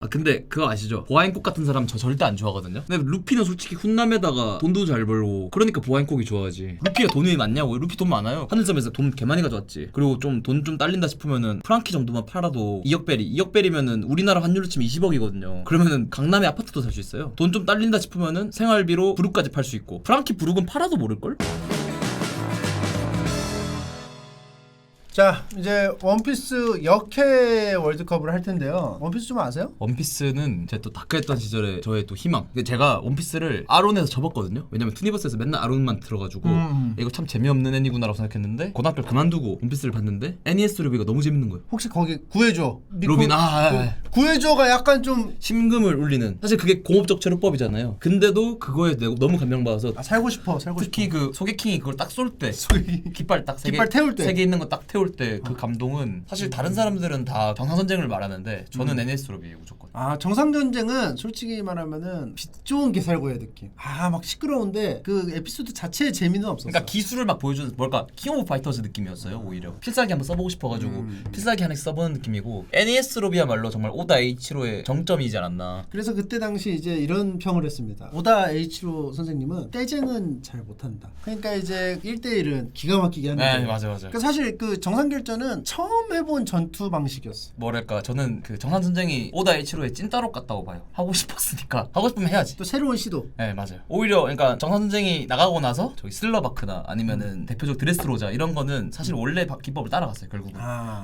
아 근데 그거 아시죠? 보아행콕 같은 사람 저 절대 안 좋아하거든요. 근데 루피는 솔직히 훈남에다가 돈도 잘 벌고 그러니까 보아행콕이 좋아하지. 루피가 돈이 많냐고? 루피 돈 많아요. 하늘섬에서 돈 개 많이 가져왔지. 그리고 좀 돈 좀 딸린다 싶으면은 프랑키 정도만 팔아도 2억 베리 2억 베리면은 우리나라 환율로 치면 20억이거든요. 그러면은 강남에 아파트도 살 수 있어요. 돈 좀 딸린다 싶으면은 생활비로 부룩까지 팔 수 있고. 프랑키 부룩은 팔아도 모를걸? 자, 이제 원피스 역회 월드컵을 할 텐데요. 원피스 좀 아세요? 원피스는 제가 또 다크했던 시절에 저의 또 희망. 근데 제가 원피스를 아론에서 접었거든요. 왜냐면 투니버스에서 맨날 아론만 들어가지고 이거 참 재미없는 애니구나라고 생각했는데 고등학교를 그만두고 원피스를 봤는데 NES 로비가 너무 재밌는 거예요. 혹시 거기 구해줘 로빈 구해줘가 약간 좀 심금을 울리는. 사실 그게 공업적 체류법이잖아요. 근데도 그거에 너무 감명받아서 살고 싶어. 특히 그 소개킹이 그걸 딱 쏠 때 깃발 딱 세 개 깃발 태울 때. 세 개 있는 거 딱 태울 때 그 감동은 사실 다른 사람들은 다 정상전쟁을 말하는데 저는 NES 로비예요 무조건. 아, 정상전쟁은 솔직히 말하면은 빛 좋은 개살구의 느낌. 아, 막 시끄러운데 그 에피소드 자체의 재미는 없었어. 그러니까 기술을 막 보여주는 뭘까 킹 오브 파이터즈 느낌이었어요. 오히려 필살기 한번 써보고 싶어가지고 필살기 하나씩 써보는 느낌이고 NES 로비야말로 정말 오다 H로의 정점이지 않았나. 그래서 그때 당시 이제 이런 평을 했습니다. 오다 H로 선생님은 떼쟁은 잘 못한다. 그러니까 이제 1대1은 기가 막히게 하는 네 거예요. 맞아. 그러니까 사실 그 정상결전은 처음 해본 전투 방식이었어. 뭐랄까 저는 그 정상전쟁이 오다 H로의 찐따로 같다고 봐요. 하고 싶었으니까 하고 싶으면 해야지. 또 새로운 시도. 네 맞아요. 오히려 그러니까 정상전쟁이 나가고 나서 저기 슬러바크나 아니면은 대표적 드레스로자 이런 거는 사실 원래 기법을 따라갔어요 결국은.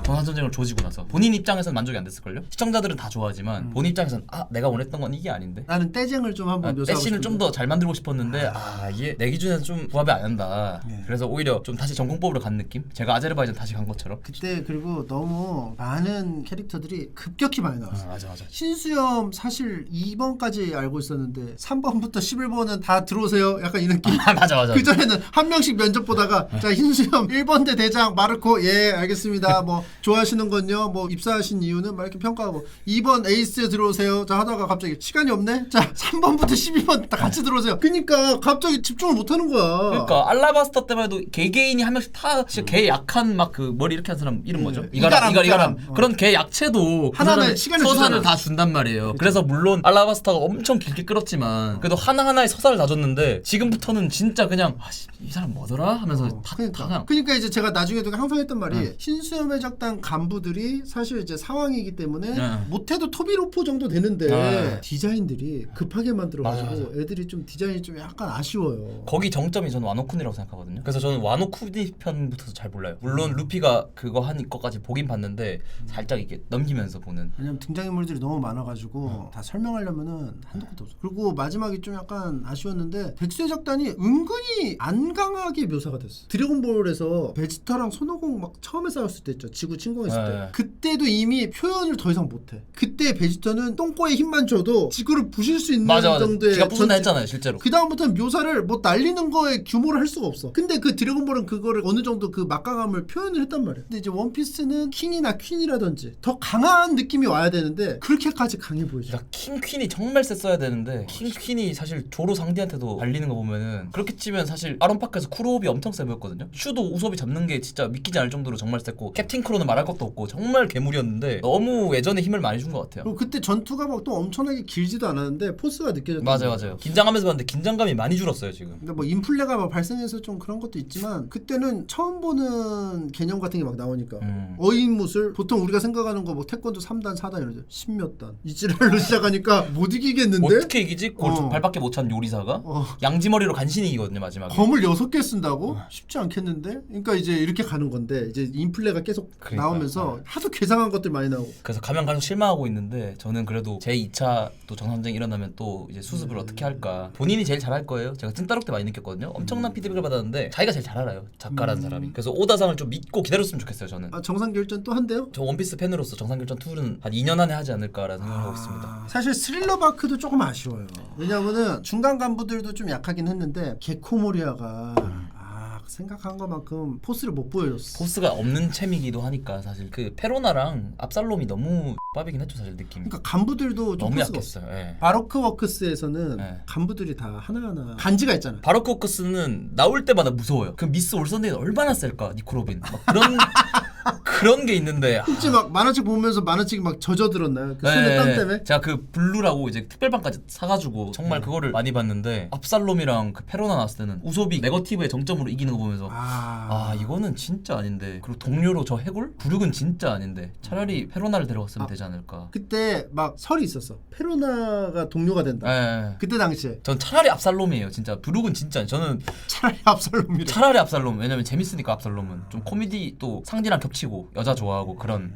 정상전쟁을 조지고 나서 본인 입장에서는 만족이 안 됐을걸요? 시청자들은 다 좋아하지만 본인 입장에서는 아 내가 원했던 건 이게 아닌데 나는 떼쟁을 좀 한번 묘사하고 떼신을 좀 더 잘 만들고 싶었는데 이게 내 기준에서 좀 부합이 안 한다. 네. 그래서 오히려 좀 다시 전공법으로 간 느낌? 제가 아제르바이잔 다시 간 것처럼. 그때 그리고 너무 많은 캐릭터들이 급격히 많이 나왔어. 맞아. 신수염 사실 2번까지 알고 있었는데 3번부터 11번은 다 들어오세요. 약간 이 느낌. 맞아. 그 전에는 한 명씩 면접 보다가 자 흰수염 1번대 대장 마르코 예 알겠습니다. 뭐 좋아하시는 건요. 뭐 입사하신 이유는 막 이렇게 평가하고 2번 에이스 들어오세요. 자 하다가 갑자기 시간이 없네. 자 3번부터 12번 다 같이 들어오세요. 그러니까 갑자기 집중을 못 하는 거야. 그러니까 알라바스타 때만 해도 개개인이 한 명씩 다 진짜 개 약한 막 그 머리 이렇게 한 사람 이름 뭐죠? 이가람. 그런 개 약체도 하나는 시간을 서사를 주잖아. 다 준단 말이에요. 그래서 물론 알라바스타가 엄청 길게 끌었지만 그래도 하나하나의 서사를 다 줬는데 지금부터는 진짜 그냥 이 사람 뭐더라 하면서 다 그러니까 이제 제가 나중에도 항상 했던 말이 신수염 해적단 간부들이 사실 이제 상황이기 때문에 못해도 토비로포 정도 되는데 디자인들이 급하게 만들어가지고 맞아. 애들이 좀 디자인이 좀 약간 아쉬워요. 거기 정점이 저는 와노쿤이라고 생각하거든요. 그래서 저는 와노쿤이 편부터 잘 몰라요. 물론 루피가 그거 한 것까지 보긴 봤는데 살짝 이렇게 넘기면서 보는. 왜냐면 등장인물들이 너무 많아가지고 다 설명하려면은 한도 끝도 없어. 그리고 마지막이 좀 약간 아쉬웠는데 베지터 작단이 은근히 안 강하게 묘사가 됐어. 드래곤볼에서 베지터랑 손오공 막 처음에 싸웠을 때 있죠. 지구 침공했을 때. 그때도 이미 표현을 더 이상 못해. 그때 베지터는 똥꼬에 힘만 줘도 지구를 부실 수 있는 정도의 기가 부순다 했잖아요 실제로. 그 다음부터는 묘사를 뭐 날리는 거에 규모를 할 수가 없어. 근데 그 드래곤볼은 그거를 어느 정도 그 막강함을 표현을 했단 말이야. 근데 이제 원피스는 킹이나 퀸이라든지 더 강한 느낌이 와야 되는데 그렇게까지 강해 보이지. 그러니까 킹 퀸이 정말 셌어야 되는데 킹 퀸이 사실 조로 상디한테도 달리는 거 보면은 그렇게 치면 사실 아론파크에서 쿠로업이 엄청 세 보였거든요. 슈도 우섭이 잡는 게 진짜 믿기지 않을 정도로 정말 셌고 캡틴 크로는 말할 것도 없고 정말 괴물이었는데 너무 예전에 힘을 많이 준 것 같아요. 그리고 그때 전투가 막 또 엄청나게 길지도 않았는데 포스가 느껴졌던 맞아요. 긴장하면서 봤는데 긴장감이 많이 줄었어요 지금. 근데 뭐 인플레가 막 발생해서 좀 그런 것도 있지만 그때는 처음 보는 개념 같은 게 막 나오니까 어인무술 보통 우리가 생각하는 거 뭐 태권도 3단 4단 이러죠. 10몇 단 이지랄로 시작하니까 못 이기겠는데? 어떻게 이기지? 발밖에 못 찬 요리사가 양지머리로 간신히 이기거든요 마지막에. 검을 6개 쓴다고? 쉽지 않겠는데? 그러니까 이제 이렇게 가는 건데 이제 인플레가 계속 나오면서 하도 괴상한 것들 많이 나오고. 그래서 가면 갈수록 실망하고 있는데 저는 그래도 제 2차 또 정상전쟁 일어나면 또 이제 수습을 어떻게 할까. 본인이 제일 잘할 거예요. 제가 찐따록 때 많이 느꼈거든요. 엄청난 피드백을 받았는데 자기가 제일 잘 알아요. 작가라는 사람이. 그래서 오다상을 좀 믿고 기다렸으면 좋겠어요 저는. 정상결전 또 한대요? 저 원피스 팬으로서 정상결전 2는 한 2년 안에 하지 않을까라는 생각을 하고 있습니다. 사실 스릴러 바크도 조금 아쉬워요. 왜냐면은 중간 간부들도 좀 약하긴 했는데 게코모리아가 생각한 것만큼 포스를 못 보여줬어. 포스가 없는 챔이기도 하니까 사실 그 페로나랑 압살롬이 너무 빠비긴 했죠 사실 느낌이. 그러니까 간부들도 좀 너무 포스가 약했어요. 예. 바로크 워크스에서는 간부들이 다 하나하나 간지가 있잖아. 바로크 워크스는 나올 때마다 무서워요. 그 미스 올선데이는 얼마나 셀까 니코 로빈 막 그런 그런 게 있는데. 혹시 막 만화책 보면서 만화책이 막 젖어들었나요? 그 손에 땀 때문에? 제가 그 블루라고 이제 특별판까지 사가지고 정말 그거를 많이 봤는데 압살롬이랑 그 페로나 나왔을 때는 우소비 네거티브의 정점으로 이기는 거 보면서 이거는 진짜 아닌데. 그리고 동료로 저 해골? 부륙은 진짜 아닌데 차라리 페로나를 데려갔으면 되지 않을까. 그때 막 설이 있었어. 페로나가 동료가 된다. 네. 그때 당시에 전 차라리 압살롬이에요. 진짜 부륙은 진짜 아니. 저는 차라리 압살롬이래. 차라리 압살롬. 왜냐면 재밌으니까 압살롬은 좀 코미디 또 상디랑 겹치고 여자 좋아하고 그런.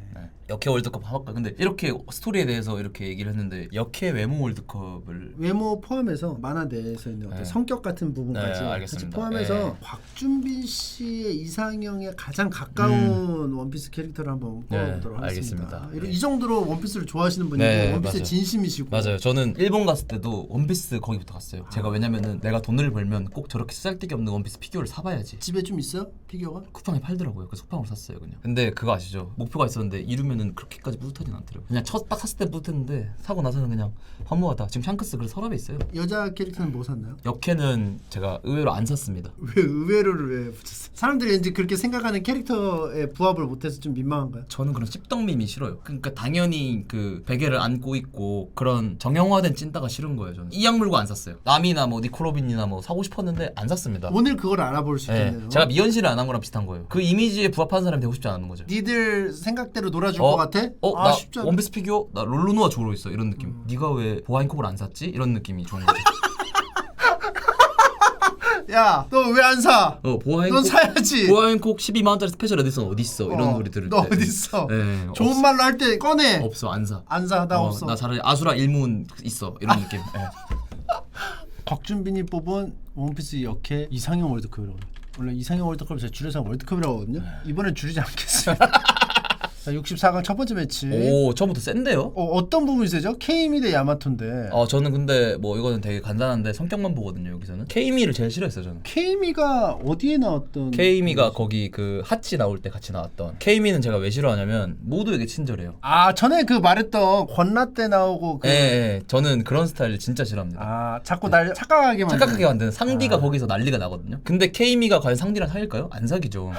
역해 월드컵 할까? 근데 이렇게 스토리에 대해서 이렇게 얘기를 했는데 역해 외모 월드컵을 외모 포함해서 만화 내에서 있는 어떤 성격 같은 부분까지 같이 알겠습니다. 포함해서 곽준빈 씨의 이상형에 가장 가까운 원피스 캐릭터를 한번 뽑아보도록 하겠습니다. 이 정도로 원피스를 좋아하시는 분이고 원피스의 맞아요. 진심이시고. 맞아요. 저는 일본 갔을 때도 원피스 거기부터 갔어요. 제가 왜냐면은 내가 돈을 벌면 꼭 저렇게 쓰잘데기 없는 원피스 피규어를 사봐야지. 집에 좀 있어요? 피규어가? 쿠팡에 팔더라고요. 그래서 쿠팡으로 샀어요 그냥. 근데 그거 아시죠? 목표가 있었는데 이루면은 그렇게까지 뿌듯하진 않더라고요. 그냥 딱 샀을 때 뿌듯했는데 사고 나서는 그냥 허무하다. 지금 샹크스 그래서 서랍에 있어요. 여자 캐릭터는 뭐 샀나요? 역해는 제가 의외로 안 샀습니다. 왜 의외로를 왜 붙였어요? 사람들이 이제 그렇게 생각하는 캐릭터에 부합을 못해서 좀 민망한가요? 저는 그런 씹덕밈이 싫어요. 그러니까 당연히 그 베개를 안고 있고 그런 정형화된 찐따가 싫은 거예요. 저는 이악 물고 안 샀어요. 남이나 뭐 니코로빈이나 뭐 사고 싶었는데 안 샀습니다. 오늘 그걸 알아볼 수 있겠네요. 제가 미연실을 안 한 거랑 비슷한 거예요. 그 이미지에 부합하는 사람이 되고 싶지 않은 거죠. 니들 생각대로 놀아줄 것 같아? 나 쉽지 않아. 원피스 피규어? 나 롤루노아 조로 있어. 이런 느낌. 네가 왜 보아인콕을 안 샀지? 이런 느낌이 좋은 거죠. 야, 너 왜 안 사? 보아인콕. 넌 사야지. 보아인콕 12만 원짜리 스페셜 에디션 어디 있어? 이런 소리 들을 때. 너 어디 있어? 네, 좋은 없어. 말로 할 때 꺼내. 없어, 안 사. 안 사, 나 없어. 나 차라리 아수라 일문 있어. 이런 느낌. 네. 곽준빈이 뽑은 원피스 역해 이상형 월드컵이라고. 원래 이상형 월드컵을 제가 줄여서 월드컵이라고 하거든요. 이번엔 줄이지 않겠어요. 자, 64강 첫 번째 매치. 오, 처음부터 센데요? 어떤 부분이 세죠? 케이미 대 야마토인데. 저는 근데 뭐 이거는 되게 간단한데 성격만 보거든요. 여기서는 케이미를 제일 싫어했어요. 저는. 케이미가 어디에 나왔던? 케이미가 거기 그 하치 나올 때 같이 나왔던. 케이미는 제가 왜 싫어하냐면 모두에게 친절해요. 전에 그 말했던 권라 때 나오고 그. 저는 그런 스타일 진짜 싫어합니다. 자꾸 날 착각하게 만드는. 착각하게 만드는 상디가 거기서 난리가 나거든요. 근데 케이미가 과연 상디랑 사귈까요? 안 사귀죠.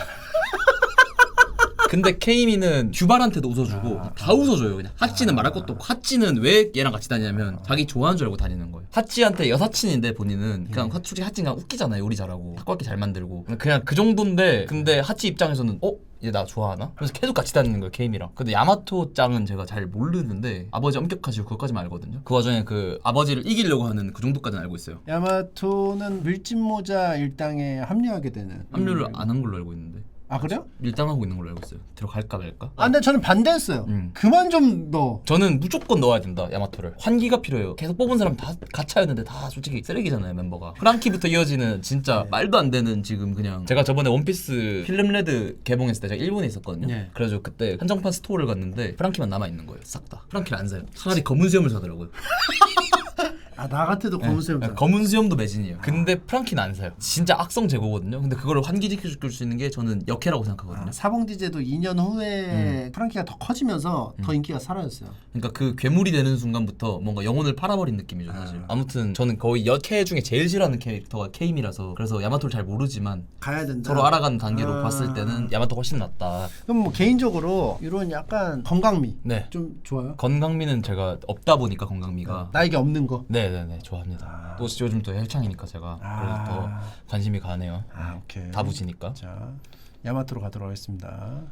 근데 케이미는 규발한테도 웃어주고 다 웃어줘요. 그냥 하치는 말할 것도 없고, 하치는 왜 얘랑 같이 다니냐면 자기 좋아하는 줄 알고 다니는 거예요. 하치한테 여사친인데 본인은 그냥 솔직히 하치가 웃기잖아요. 요리 잘하고 탁구학기 잘 만들고 그냥 그 정도인데, 근데 하치 입장에서는 얘 나 좋아하나? 그래서 계속 같이 다니는 거예요, 케이미랑. 근데 야마토 짱은 제가 잘 모르는데 아버지 엄격하시고 그것까지만 알거든요. 그 와중에 그 아버지를 이기려고 하는 그 정도까지는 알고 있어요. 야마토는 밀짚모자 일당에 합류하게 되는. 합류를 안 한 걸로 알고 있는데. 그래요? 밀당하고 있는 걸로 알고 있어요. 들어갈까 말까? 근데 저는 반대했어요. 그만 좀 넣어. 저는 무조건 넣어야 된다, 야마토를. 환기가 필요해요. 계속 뽑은 사람 다 가차였는데 다 솔직히 쓰레기잖아요, 멤버가. 프랑키부터 이어지는 진짜 말도 안 되는 지금 그냥. 제가 저번에 원피스 필름레드 개봉했을 때 제가 일본에 있었거든요. 그래가지고 그때 한정판 스토어를 갔는데 프랑키만 남아있는 거예요, 싹 다. 프랑키를 안 사요. 차라리 검은 수염을 사더라고요. 나 같아도 검은 수염 사. 검은 수염도 매진이에요. 근데 프랑키는 안 사요. 진짜 악성 제거거든요. 근데 그거를 환기시켜줄 수 있는 게 저는 역해라고 생각하거든요. 사봉디제도 2년 후에 프랑키가 더 커지면서 더 인기가 사라졌어요. 그러니까 그 괴물이 되는 순간부터 뭔가 영혼을 팔아버린 느낌이죠, 사실. 아무튼 저는 거의 역해 중에 제일 싫어하는 캐릭터가 케이미라서, 그래서 야마토를 잘 모르지만 가야 된다. 서로 알아가는 단계로 봤을 때는 야마토가 훨씬 낫다. 그럼 뭐 개인적으로 이런 약간 건강미 네. 좀 좋아요? 건강미는 제가 없다 보니까 건강미가. 나에게 없는 거. 네네네, 좋아합니다. 또 요즘 또 헬창이니까 제가 그래서 더 관심이 가네요. 오케이. 다 붙이니까. 자, 야마토로 가도록 하겠습니다.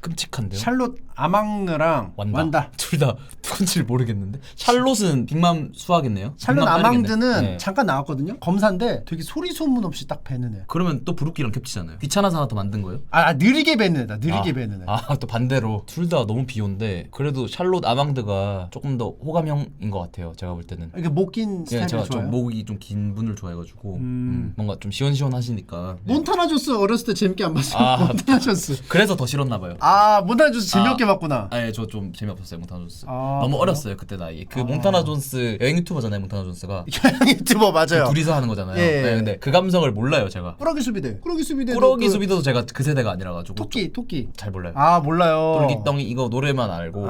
끔찍한데요? 샬롯 아망느랑 완다. 둘 다 누군지를 모르겠는데. 샬롯은 빅맘 수하겠네요. 샬롯 빅맘 아망드는 딸이겠네. 잠깐 나왔거든요. 검사인데 되게 소리 소문 없이 딱 배는 애. 그러면 또 부르키랑 겹치잖아요. 귀찮아서 하나 더 만든 거예요? 느리게 배는 애다. 느리게 배는 애. 또 반대로 둘 다 너무 비호인데 그래도 샬롯 아망드가 조금 더 호감형인 것 같아요. 제가 볼 때는. 이게 목긴 스타일이 제가 좋아요. 좀 목이 좀 긴 분을 좋아해가지고 뭔가 좀 시원시원하시니까. 몬타나 조스 어렸을 때 재밌게 안 봤어요. 몬타나 조스. 그래서 더 싫었나 봐요. 몬타나 조스 재미없게 봤구나. 저 좀 재미없었어요, 몬타나 존스. 너무 어렸어요 그때 나이. 그 몬타나 존스 여행 유튜버잖아요, 몬타나 존스가. 여행 유튜버 맞아요. 둘이서 하는 거잖아요. 예. 네, 근데 그 감성을 몰라요 제가. 꾸러기 수비대. 꾸러기 수비대도 제가 그 세대가 아니라가지고. 토끼. 잘 몰라요. 몰라요. 똘기덩이 이거 노래만 알고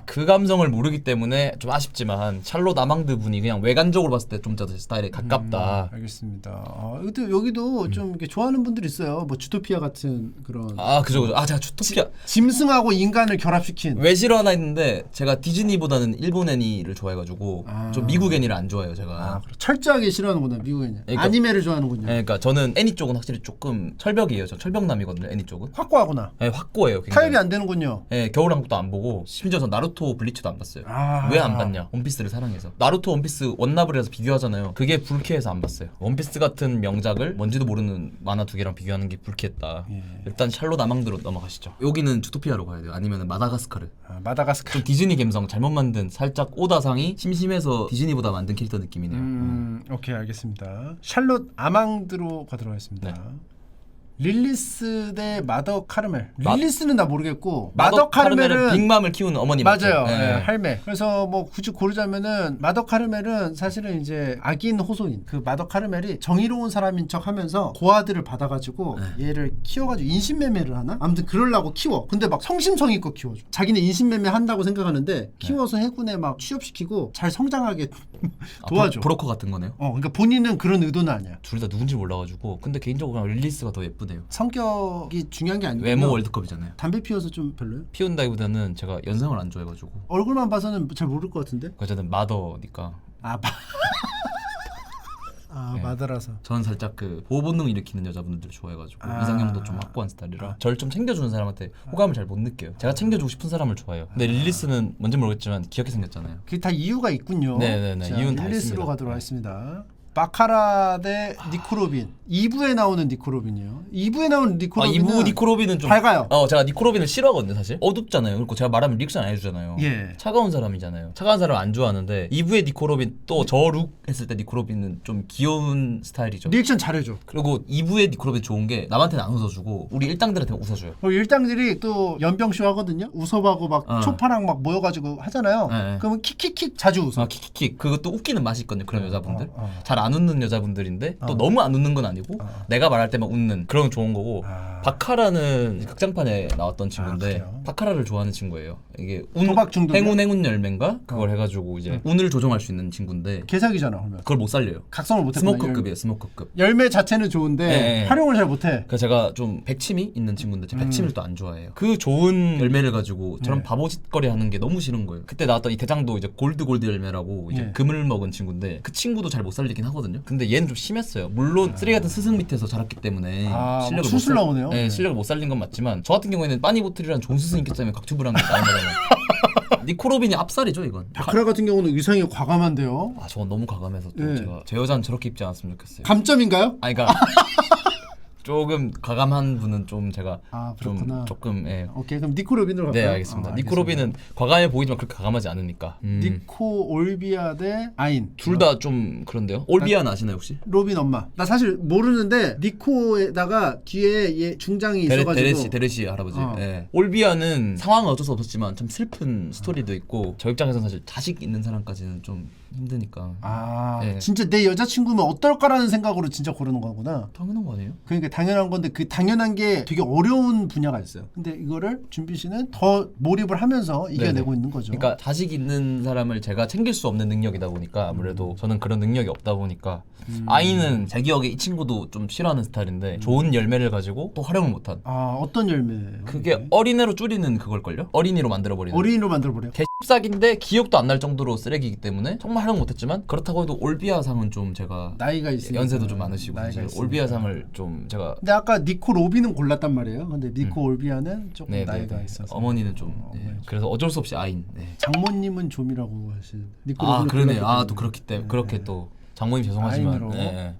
그 감성을 모르기 때문에 좀 아쉽지만 샬롯 아망드 분이 그냥 외관적으로 봤을 때 좀 더 스타일에 가깝다. 알겠습니다. 근데 여기도 좀 이렇게 좋아하는 분들 있어요. 뭐 주토피아 주토피아 같은 그런 아 그죠 그죠. 아 제가 주토피아 짐승하고 인간을 결합시킨. 왜 싫어하나 했는데 제가 디즈니보다는 일본 애니를 좋아해가지고 아. 좀 미국 애니를 안 좋아해요 제가. 철저하게 싫어하는구나 미국인이. 그러니까- 아니메를 좋아하는군요. 네, 그러니까 저는 애니 쪽은 확실히 조금 철벽이에요. 저 철벽남이거든요 애니 쪽은. 확고하구나. 네, 확고해요. 굉장히. 타협이 안 되는군요. 네, 겨울왕국도 안 보고 심지어 전 나루토 블리츠도 안 봤어요. 아. 왜 안 봤냐? 원피스를 사랑해서. 나루토 원피스 원나블이라서 비교하잖아요. 그게 불쾌해서 안 봤어요. 원피스 같은 명작을 뭔지도 모르는 만화 두 개랑 비교하는 게 불쾌했다. 예. 일단 샬롯 아망드로 넘어가시죠. 여기는 주토피아로 가야 돼요. 아니면 마다가스카르. 아, 마다가스카. 좀 디즈니 감성 잘못 만든 살짝 오다상이 심심해서 디즈니보다 만든 캐릭터 느낌이네요. 오케이 알겠습니다. 샬롯 아망드로 가도록 하겠습니다. 네. 릴리스 대 마더 카르멜. 마- 릴리스는 나 모르겠고 마더 카르멜은 카르멜은 빅맘을 키우는 어머니 맞아요. 맞죠? 네, 네. 할매. 그래서 뭐 굳이 고르자면은 마더 카르멜은 사실은 이제 악인 호소인. 그 마더 카르멜이 정의로운 사람인 척하면서 고아들을 받아가지고 얘를 키워가지고 인신매매를 하나? 아무튼 그러려고 키워. 근데 막 성심성의껏 키워줘. 자기는 인신매매 한다고 생각하는데 키워서 해군에 막 취업시키고 잘 성장하게 도와줘. 브로커 같은 거네요. 그러니까 본인은 그런 의도는 아니야. 둘 다 누군지 몰라가지고 근데 개인적으로 그냥 릴리스가 더 예쁘네요. 성격이 중요한 게 아니고 외모 월드컵이잖아요. 담배 피워서 좀 별로요? 피운다기보다는 제가 연상을 안 좋아해가지고 얼굴만 봐서는 잘 모를 것 같은데? 어쨌든 마더니까 네. 마더라서. 저는 살짝 그 보호 본능 일으키는 여자분들 좋아해가지고 아. 이상형도 좀 확고한 스타일이라 저를 좀 챙겨주는 사람한테 호감을 잘 못 느껴요. 제가 챙겨주고 싶은 사람을 좋아해요. 근데 릴리스는 뭔지 모르겠지만 귀엽게 생겼잖아요. 그게 다 이유가 있군요. 네네네. 자, 이유는 다 릴리스로 있습니다. 가도록 하겠습니다. 바카라 대 니코로빈. 2부에 나오는 니코로빈이요. 2부에 나오는 니코로빈은 2부 니코로빈은 좀 밝아요. 제가 니코로빈을 싫어하거든요 사실. 어둡잖아요. 그리고 제가 말하면 리액션 안 해주잖아요. 예. 차가운 사람이잖아요. 차가운 사람 안 좋아하는데 2부의 니코로빈 또 저 룩 했을 때 니코로빈은 좀 귀여운 스타일이죠. 리액션 잘해줘. 그리고 2부의 니코로빈 좋은 게 남한테는 안 웃어주고 우리 일당들한테 웃어줘요. 일당들이 또 연병쇼 하거든요. 우섭하고 막 초파랑 막 모여가지고 하잖아요. 네. 그러면 킥킥킥 자주 웃어. 킥킥킥 그것도 웃기는 맛이 있거든요. 그런 여자분들 잘 어. 안 웃는 여자분들인데 또 너무 안 웃는 건 아니고 내가 말할 때만 웃는 그런 건 좋은 거고 바카라는 극장판에 나왔던 친구인데 그래요? 바카라를 좋아하는 친구예요. 이게 도박 중독이야? 행운 열매인가 그걸 해가지고 이제 운을 조종할 수 있는 친구인데 개사기잖아 그러면. 그걸 못 살려요. 각성을 못해. 스모커급이에요. 스모커급. 열매 자체는 좋은데 네. 활용을 잘 못해. 그래서 제가 좀 백치미 있는 친구인데 제가 백치미를 또 안 좋아해요. 그 좋은 열매를 가지고 저런 네. 바보짓거리 하는 게 너무 싫은 거예요. 그때 나왔던 이 대장도 이제 골드 열매라고 이제 네. 금을 먹은 친구인데 그 친구도 잘 못 살리긴 하거든요. 근데 얘는 좀 심했어요. 물론 쓰레기 같은 스승 밑에서 자랐기 때문에 뭐 못 술술 나오네요. 네, 실력을 못 살린 건 맞지만 저 같은 경우에는 빠니보틀이라는 좋은 스승 있기 때문에 각튜브라는 게 나온 거잖아요. 니코로빈이 압살이죠 이건. 바카라 같은 경우는 의상이 과감한데요. 저건 너무 과감해서 또 네. 제가 제 여자는 저렇게 입지 않았으면 좋겠어요. 감점인가요? 그러니까 조금 과감한 분은 좀 제가 좀 그렇구나. 조금 오케이 그럼 니코로빈으로 갈까요? 네 알겠습니다. 니코로빈은 과감해 보이지만 그렇게 과감하지 않으니까. 니코 올비아 대 아인. 둘 다 좀 그런데요. 올비아는 아시나요 혹시? 로빈 엄마. 나 사실 모르는데 니코에다가 뒤에 얘 중장이 있어가지고. 데레시 할아버지. 예. 올비아는 상황은 어쩔 수 없었지만 참 슬픈 스토리도 있고 저 입장에서는 사실 자식 있는 사람까지는 좀 힘드니까. 예. 진짜 내 여자친구면 어떨까라는 생각으로 진짜 고르는 거구나. 당연한 거 아니에요? 그러니까 당연한 건데 그 당연한 게 되게 어려운 분야가 있어요. 근데 이거를 준비 씨는 더 몰입을 하면서 이겨내고 네네. 있는 거죠. 그러니까 자식 있는 사람을 제가 챙길 수 없는 능력이다 보니까 아무래도 저는 그런 능력이 없다 보니까 아이는 제 기억에 이 친구도 좀 싫어하는 스타일인데 좋은 열매를 가지고 또 활용을 못한 어떤 열매? 그게 어린애로 줄이는 그걸걸요? 어린이로 만들어버리는 어린이로 만들어버려. 개싹인데 기억도 안 날 정도로 쓰레기이기 때문에 정말 활용 못했지만 그렇다고 해도 올비아상은 좀 제가 나이가 있으니까. 연세도 좀 많으시고 나이가 사실 있으니까. 올비아상을 좀 제가 근데 아까 니코 로빈은 골랐단 말이에요. 근데 니코 올비아는 조금 네, 나이가 네, 네. 있어서. 어머니는 좀 그래서 어쩔 수 없이 아인. 네. 장모님은 좀이라고 하시는. 니코 아 로빈을 그러네요. 골랐기 또 때문에. 그렇기 때문에 그렇게 또 장모님 죄송하지만. 아인으로. 네.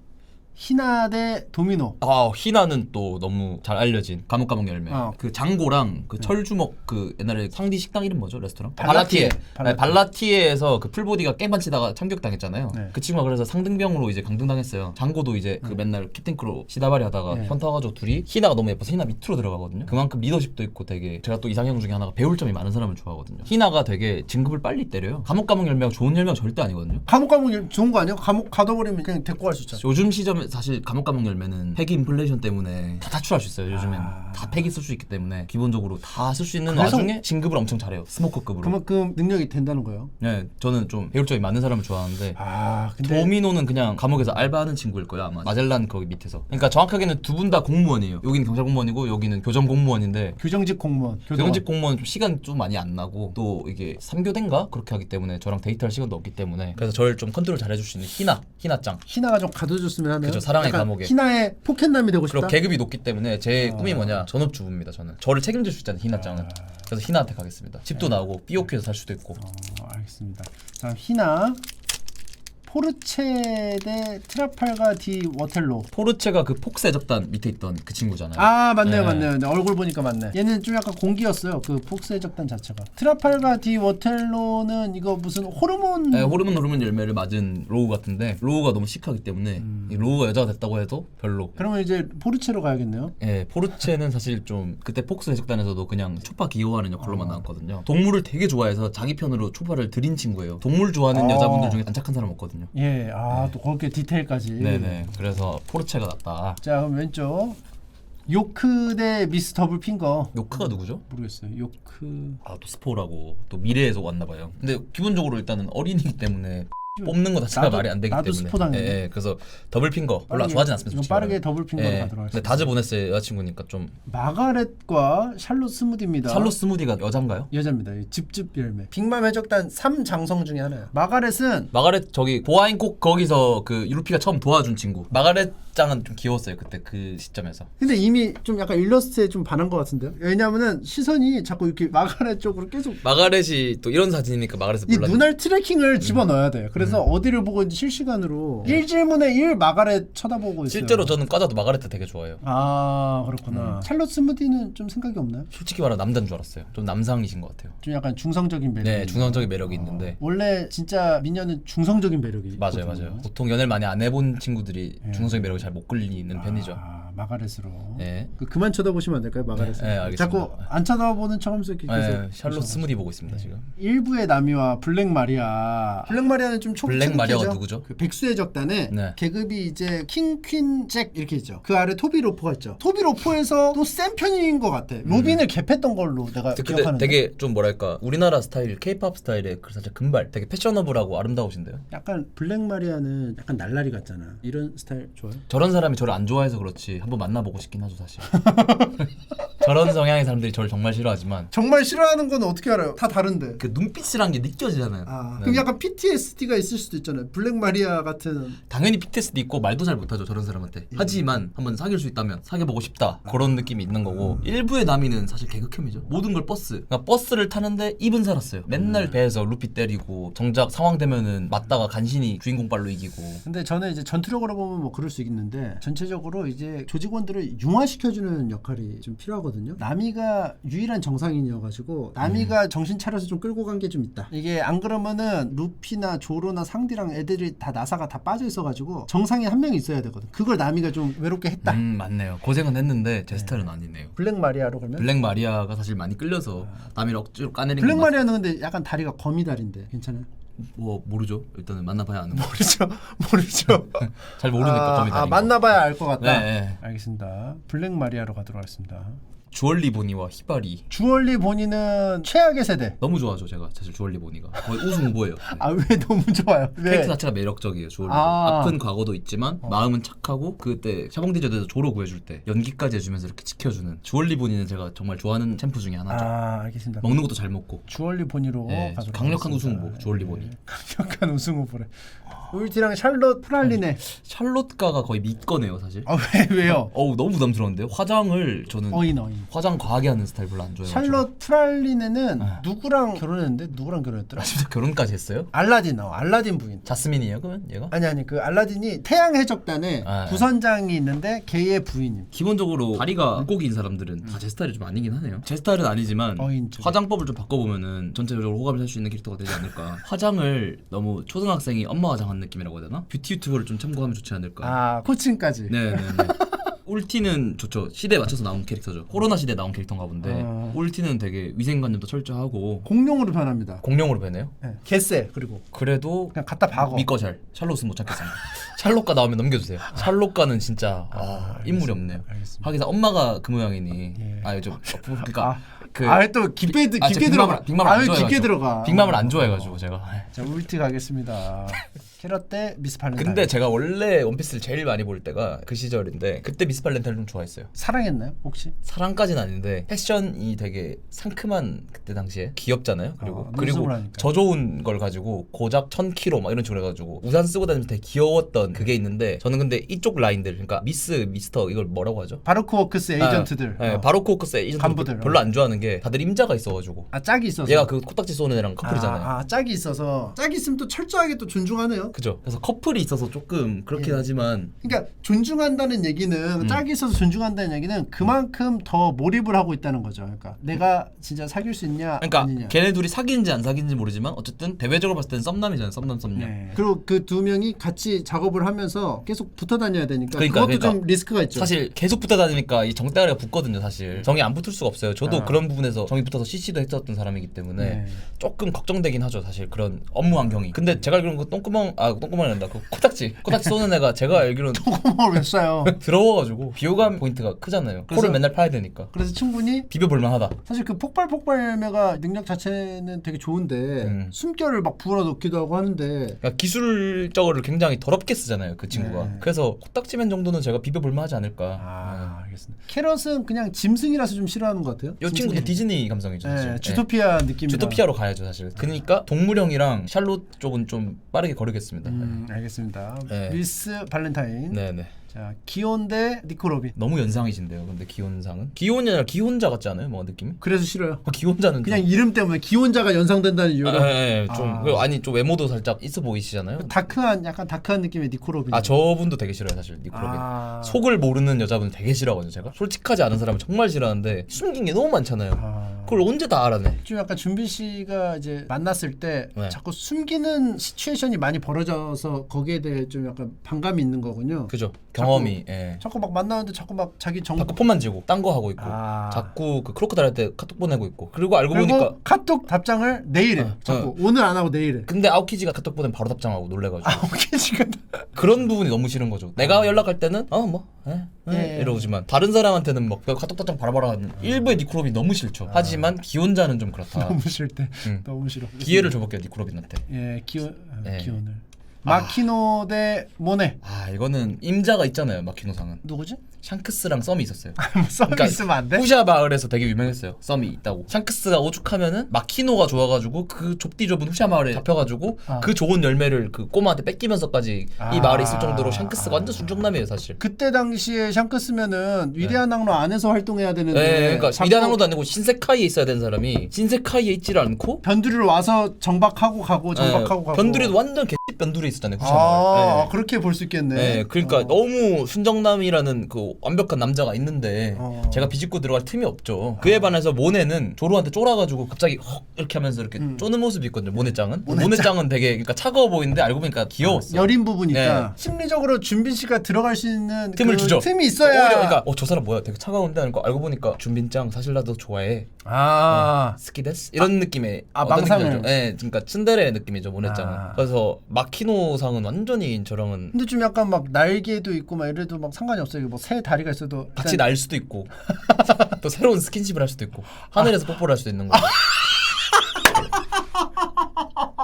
히나 대 도미노. 희나는 또 너무 잘 알려진 감옥 열매. 그 장고랑 그 철주먹 그 옛날에 상디 식당 이름 뭐죠 레스토랑? 발라티에. 발라티에에서 그 풀보디가 게임만 치다가 참격당했잖아요. 네. 그 친구가 그래서 상등병으로 이제 강등당했어요. 장고도 이제 그 맨날 캡틴크로 시다바리 하다가 네. 현타와가지고 둘이 희나가 너무 예뻐서 희나 밑으로 들어가거든요. 그만큼 리더십도 있고 되게 제가 또 이상형 중에 하나가 배울 점이 많은 사람을 좋아하거든요. 희나가 되게 진급을 빨리 때려요. 감옥 열매가 좋은 열매가 절대 아니거든요. 감옥 가면 좋은 거 아니야? 감옥 가둬버리면 그냥 데리고 갈 수 있잖아. 요즘 시점에 사실 감옥 열매는 폐기 인플레이션 때문에 다 탈출할 수 있어요. 요즘엔 다 폐기 쓸 수 있기 때문에 기본적으로 다 쓸 수 있는 그래서- 와중에 진급을 엄청 잘해요. 스모커급으로. 그만큼 능력이 된다는 거예요. 네, 저는 좀 배율적이 많은 사람을 좋아하는데 근데 도미노는 그냥 감옥에서 알바하는 친구일 거야 아마. 마젤란 거기 밑에서. 그러니까 정확하게는 두 분 다 공무원이에요. 여기는 경찰 공무원이고 여기는 교정 공무원인데 교정직 공무원, 교정직 공무원은 좀 시간 좀 많이 안 나고 또 이게 3교대인가 그렇게 하기 때문에 저랑 데이트할 시간도 없기 때문에 그래서 저를 좀 컨트롤 잘해줄 수 있는 희나짱. 희나가 좀 가둬줬으면 하네요. 그죠, 사랑의 약간 감옥에. 희나의 포켓남이 되고 싶다. 그리고 계급이 높기 때문에 제 꿈이 뭐냐, 전업주부입니다. 저는 저를 책임질 수 있잖아요, 희나짱은. 그래서 희나한테 가겠습니다. 집도 나오고 삐오키에서 살 수도 있고. 알겠습니다. 자, 희나, 포르체 대 트라팔가 디 워텔로. 포르체가 그 폭세 접단 밑에 있던 그 친구잖아요. 맞네요, 네. 맞네요. 네, 얼굴 보니까 맞네. 얘는 좀 약간 공기였어요. 그 폭스의 적단 자체가. 트라팔가 디 워텔로는 이거 무슨 호르몬? 네, 호르몬 열매를 맞은 로우 같은데 로우가 너무 시크하기 때문에 이 로우가 여자가 됐다고 해도 별로. 그러면 이제 포르체로 가야겠네요. 예, 포르체는 사실 좀 그때 폭스 해적단에서도 그냥 초파 기여하는 역할로만 나왔거든요. 동물을 되게 좋아해서 자기 편으로 초파를 들인 친구예요. 동물 좋아하는 여자분들 중에 안착한 사람 없거든요. 예, 또 그렇게 디테일까지. 네네. 그래서 포르체가 낫다. 자, 그럼 왼쪽 요크 대 미스 더블 핑거. 요크가 누구죠? 모르겠어요. 요크. 또 스포라고 또 미래에서 왔나 봐요. 근데 기본적으로 일단은 어린이기 때문에 뽑는 거 자체가 말이 안 되기 나도 때문에. 스포 당했네. 예, 그래서 더블 핑거 별로 좋아하진 않습니다. 이건 솔직히 빠르게 말하면. 더블 핑거로 가도록 하겠습니다. 근데 다즈 보네스의 여자친구니까 좀. 마가렛과 샬롯 스무디입니다. 샬롯 스무디가 여잔가요? 여자입니다. 즙즙 열매. 빅맘 해적단 3장성 중에 하나예요. 마가렛은 마가렛 저기 보아인콕 거기서 그 루피가 처음 도와준 친구. 마가렛 짱은 좀 귀여웠어요 그때 그 시점에서. 근데 이미 좀 약간 일러스트에 좀 반한 것 같은데요. 왜냐면은 시선이 자꾸 이렇게 마가렛 쪽으로 계속 마가렛이 또 이런 사진이니까 마가렛을 이 몰라. 눈알 트래킹을 집어넣어야 돼요. 그래서 어디를 보고 있는지 실시간으로 1질문에 1 마가렛 쳐다보고 있어요. 실제로 저는 과자도 마가렛 되게 좋아해요. 그렇구나. 샬롯 스무디는 좀 생각이 없나요? 솔직히 말하면 남자인 줄 알았어요. 좀 남상이신 것 같아요. 좀 약간 중성적인 매력. 네, 중성적인 매력이 있는데. 원래 진짜 미녀는 중성적인 매력이 맞아요, 있거든요. 맞아요. 보통 연애를 많이 안 해본 친구들이 중성적인 매력이 잘 못 끌리는 편이죠. 마가렛으로. 네. 그만 쳐다보시면 안 될까요, 마가렛을? 네, 알겠습니다. 자꾸 안 쳐다보는 척하면서 이렇게 계속. 샬롯 스무디 보고 있습니다 지금. 일부의 나미와 블랙 마리아. 블랙 마리아는 좀 초기 블랙 마리아가 체급이죠? 누구죠? 그 백수의 적단에 네. 계급이 이제 킹, 퀸, 잭 이렇게 있죠. 그 아래 토비 로퍼가 있죠. 토비 로퍼에서 또 센 편인 것 같아. 로빈을 갭했던 걸로 내가 근데 기억하는데. 되게 좀 뭐랄까 우리나라 스타일, K-팝 스타일의 그 살짝 금발, 되게 패셔너블하고 아름다우신데요. 약간 블랙 마리아는 약간 날라리 같잖아. 이런 스타일 좋아요? 저런 사람이 저를 안 좋아해서 그렇지 한번 만나보고 싶긴 하죠 사실. 저런 성향의 사람들이 저를 정말 싫어하지만 정말 싫어하는 건 어떻게 알아요? 다 다른데. 그 눈빛이란 게 느껴지잖아요. 네. 그럼 약간 PTSD가 있을 수도 있잖아요. 블랙 마리아 같은. 당연히 PTSD 있고 말도 잘 못하죠 저런 사람한테. 하지만 한번 사귈 수 있다면 사귀어보고 싶다 그런 느낌이 있는 거고. 일부의 남이는 사실 개그혐이죠. 모든 걸 버스. 그러니까 버스를 타는데 입은 살았어요. 맨날 배에서 루피 때리고 정작 상황 되면은 맞다가 간신히 주인공 발로 이기고. 근데 저는 이제 전투력으로 보면 뭐 그럴 수 있는데 전체적으로 이제 조직원들을 융화시켜주는 역할이 좀 필요하거든요. 나미가 유일한 정상인이어가지고 나미가 정신 차려서 좀 끌고 간 게 좀 있다. 이게 안 그러면은 루피나 조로나 상디랑 애들이 다 나사가 다 빠져 있어가지고 정상이 한 명 있어야 되거든. 그걸 나미가 좀 외롭게 했다. 맞네요. 고생은 했는데 제 스타일은 아니네요. 블랙 마리아로 그러면? 블랙 마리아가 사실 많이 끌려서 남이를 억지로 까내린 블랙 것 같- 마리아는 근데 약간 다리가 거미다리인데 괜찮아요? 뭐 모르죠. 일단은 만나봐야 아는 거. 모르죠. 잘 모르니까 범이 다닌 거. 만나봐야 알 것 같다. 네. 알겠습니다. 블랙 마리아로 가도록 하겠습니다. 주얼리 보니와 히바리 주얼리 보니는 최악의 세대. 너무 좋아하죠 제가 사실 주얼리 보니가 거의 우승 후보예요. 네. 왜 너무 좋아요? 왜? 캐릭터 자체가 매력적이에요 주얼리. 아픈 과거도 있지만 마음은 착하고 그때 샤봉디저드에서 조로 구해줄 때 연기까지 해주면서 이렇게 지켜주는 주얼리 보니는 제가 정말 좋아하는 챔프 중에 하나죠. 알겠습니다. 먹는 것도 잘 먹고. 주얼리 보니로 네, 가도록 강력한 하겠습니다. 우승 후보 주얼리 보니. 강력한 우승 후보래. 울티랑 샬롯 프랄리네. 샬롯가가 거의 믿거네요 사실. 왜요? 너무 부담스러운데요. 화장을 저는 어인. 화장 과하게 하는 스타일 별로 안 좋아해요. 샬롯 프랄리네는 누구랑 결혼했는데 누구랑 결혼했더라? 진짜 결혼까지 했어요? 알라딘 부인. 자스민이에요 그러면 얘가? 아니 그 알라딘이 태양 해적단에 부선장이 있는데 걔의 부인임. 기본적으로 다리가 물고기인 사람들은 다 제 스타일이 좀 아니긴 하네요. 제 스타일은 아니지만 화장법을 좀 바꿔보면은 전체적으로 호감을 살 수 있는 캐릭터가 되지 않을까. 화장을 너무 초등학생이 엄마 화장한 느낌이라고 해야 되나? 뷰티 유튜버를 좀 참고하면 좋지 않을까. 코칭까지. 네네네. 울티는 좋죠. 시대에 맞춰서 나온 캐릭터죠. 코로나 시대에 나온 캐릭터인가 본데 울티는 되게 위생관념도 철저하고 공룡으로 변합니다. 공룡으로 변해요? 네. 개쎄. 그리고 그래도 그냥 갖다 박어. 믿거 잘. 샬롯은 못 찾겠습니다. 샬롯가 나오면 넘겨주세요. 샬롯가는 진짜 인물이 없네요. 알겠습니다. 하기사 엄마가 그 모양이니 예. 좀 그러니까 또 깊게 제가 들어가. 빅맘을 안 좋아해가지고. 깊게 들어가. 빅맘을 안 좋아해가지고 제가. 자, 울티 가겠습니다. 캐럿 대 미스 발렌타인. 근데 제가 원래 원피스를 제일 많이 볼 때가 그 시절인데 그때 미스 발렌타인을 좀 좋아했어요. 사랑했나요 혹시? 사랑까지는 아닌데 패션이 되게 상큼한 그때 당시에 귀엽잖아요. 그리고 눈썹을 하니까. 저 좋은 걸 가지고 고작 1000kg 막 이런 식으로 해가지고 우산 쓰고 다니면서 되게 귀여웠던 그게 있는데 저는 근데 이쪽 라인들 그러니까 미스터 이걸 뭐라고 하죠? 바로크 워크스 에이전트들. 바로크 워크스 에이전트들 간부들. 별로 안 좋아하는 게 다들 임자가 있어가지고 짝이 있어서. 얘가 그 코딱지 쏘는 애랑 커플이잖아요. 짝이 있어서. 짝이 있으면 또 철저하게 또 존중하네요. 그죠? 그래서 커플이 있어서 조금 그렇긴 하지만 그러니까 존중한다는 얘기는 짝이 있어서 존중한다는 얘기는 그만큼 더 몰입을 하고 있다는 거죠. 그러니까 내가 진짜 사귈 수 있냐 그러니까 아니냐. 걔네 둘이 사귀는지 안 사귀는지 모르지만 어쨌든 대외적으로 봤을 땐 썸남이잖아요. 썸남. 네. 그리고 그 두 명이 같이 작업을 하면서 계속 붙어 다녀야 되니까 그러니까, 그것도 좀 리스크가 있죠. 사실 계속 붙어 다니니까 이 정대가리가 붙거든요. 사실 정이 안 붙을 수가 없어요. 저도 그런 부분에서 정이 붙어서 CC도 했었던 사람이기 때문에 네. 조금 걱정되긴 하죠. 사실 그런 업무 환경이. 근데 제가 알기로는 그 똥구멍이 아니라 그 코딱지 쏘는 애가 제가 알기로는 똥구멍을 왜 쏴요? 더러워가지고 비호감 포인트가 크잖아요. 코를 맨날 파야 되니까 그래서 충분히 비벼볼만하다. 사실 그 폭발 열매가 능력 자체는 되게 좋은데 숨결을 막 부어 넣기도 하고 하는데 그러니까 기술적으로 굉장히 더럽게 쓰잖아요. 그 친구가. 네. 그래서 코딱지맨 정도는 제가 비벼볼만하지 않을까. 알겠습니다. 캐럿은 그냥 짐승이라서 좀 싫어하는 것 같아요. 이 친구 디즈니 감성이죠. 사실. 네, 주토피아 느낌. 주토피아로 가야죠 사실. 그러니까 동물형이랑 샬롯 쪽은 좀 빠르게 거르겠습니다. 알겠습니다. 네. 미스 발렌타인. 네네. 자, 기온 대 니코 로빈. 너무 연상이신데요. 근데 기혼상은 기혼이 아니라 기혼자 같지 않아요? 뭐 느낌이? 그래서 싫어요. 기혼자는 그냥 이름 때문에 기혼자가 연상된다는 이유로. 좀 외모도 살짝 있어 보이시잖아요. 약간 다크한 느낌의 니코 로빈. 저분도 되게 싫어요 사실 니콜로빈. 속을 모르는 여자분 되게 싫어하거든요 제가. 솔직하지 않은 사람을 정말 싫어하는데 숨긴 게 너무 많잖아요. 그걸 언제 다 알아내? 좀 약간 준빈 씨가 이제 만났을 때 네. 자꾸 숨기는 시츄에이션이 많이 벌어져서 거기에 대해 좀 약간 반감이 있는 거군요. 그죠. 경험이. 자꾸 막 만나는데 자꾸 막 자기 정보 자꾸 폰 만지고 딴 거 하고 있고 자꾸 그 크로커다일 할 때 카톡 보내고 있고 그리고 알고 보니까 카톡 답장을 내일에 자꾸 오늘 안 하고 내일에. 근데 아웃키지가 카톡 보내면 바로 답장하고 놀래가지고 아웃키지가 그런 부분이 너무 싫은 거죠. 내가 연락할 때는 이러지만 다른 사람한테는 막 카톡 답장 바라바라 하는 일부의 니코로빈 너무 싫죠. 하지만 기혼자는 좀 그렇다. 너무 싫을 때 너무 싫어. 기회를 줘볼게요 니코로빈한테. 기혼을. 마키노 대 모네. 이거는 임자가 있잖아요. 마키노상은 누구지? 샹크스랑 썸이 있었어요. 썸이 있으면 안 돼? 후샤 마을에서 되게 유명했어요. 썸이 있다고. 샹크스가 오죽하면은 마키노가 좋아가지고 그 좁디 좁은 후샤 마을에 잡혀가지고 그 좋은 열매를 그 꼬마한테 뺏기면서까지 이 마을에 있을 정도로 샹크스가 완전 순정남이에요 사실. 그때 당시에 샹크스면은 위대한 항로 안에서 활동해야 되는데. 네, 그러니까 위대한 항로도 아니고 신세카이에 있어야 되는 사람이 신세카이에 있지를 않고 변두리로 와서 정박하고 가고 가고. 변두리도 완전 개씹 변두리에 있었잖아요. 후샤 마을. 그렇게 볼 수 있겠네. 네, 그러니까 너무 순정남이라는 그 완벽한 남자가 있는데 제가 비집고 들어갈 틈이 없죠. 그에 반해서 모네는 조로한테 쫄아가지고 갑자기 헉 이렇게 하면서 이렇게 쪼는 모습이 있거든요. 모네짱은 되게 그러니까 차가워 보이는데 알고 보니까 귀여웠어. 여린 부분이니까 심리적으로 준빈 씨가 들어갈 수 있는 틈을 주죠. 틈이 있어야. 오히려 그러니까 저 사람 뭐야 되게 차가운데 하니까 알고 보니까 준빈짱 사실 나도 좋아해. 스키데스 이런 느낌의 망상을. 네, 그러니까 츤데레 느낌이죠 모네짱은. 그래서 마키노상은 완전히 저랑은. 근데 좀 약간 막 날개도 있고 막 이래도 막 상관이 없어요. 뭐 새 다리가 있어도 같이 날 수도 있고 또 새로운 스킨십을 할 수도 있고 하늘에서 뽀뽀를 할 수도 있는 거죠.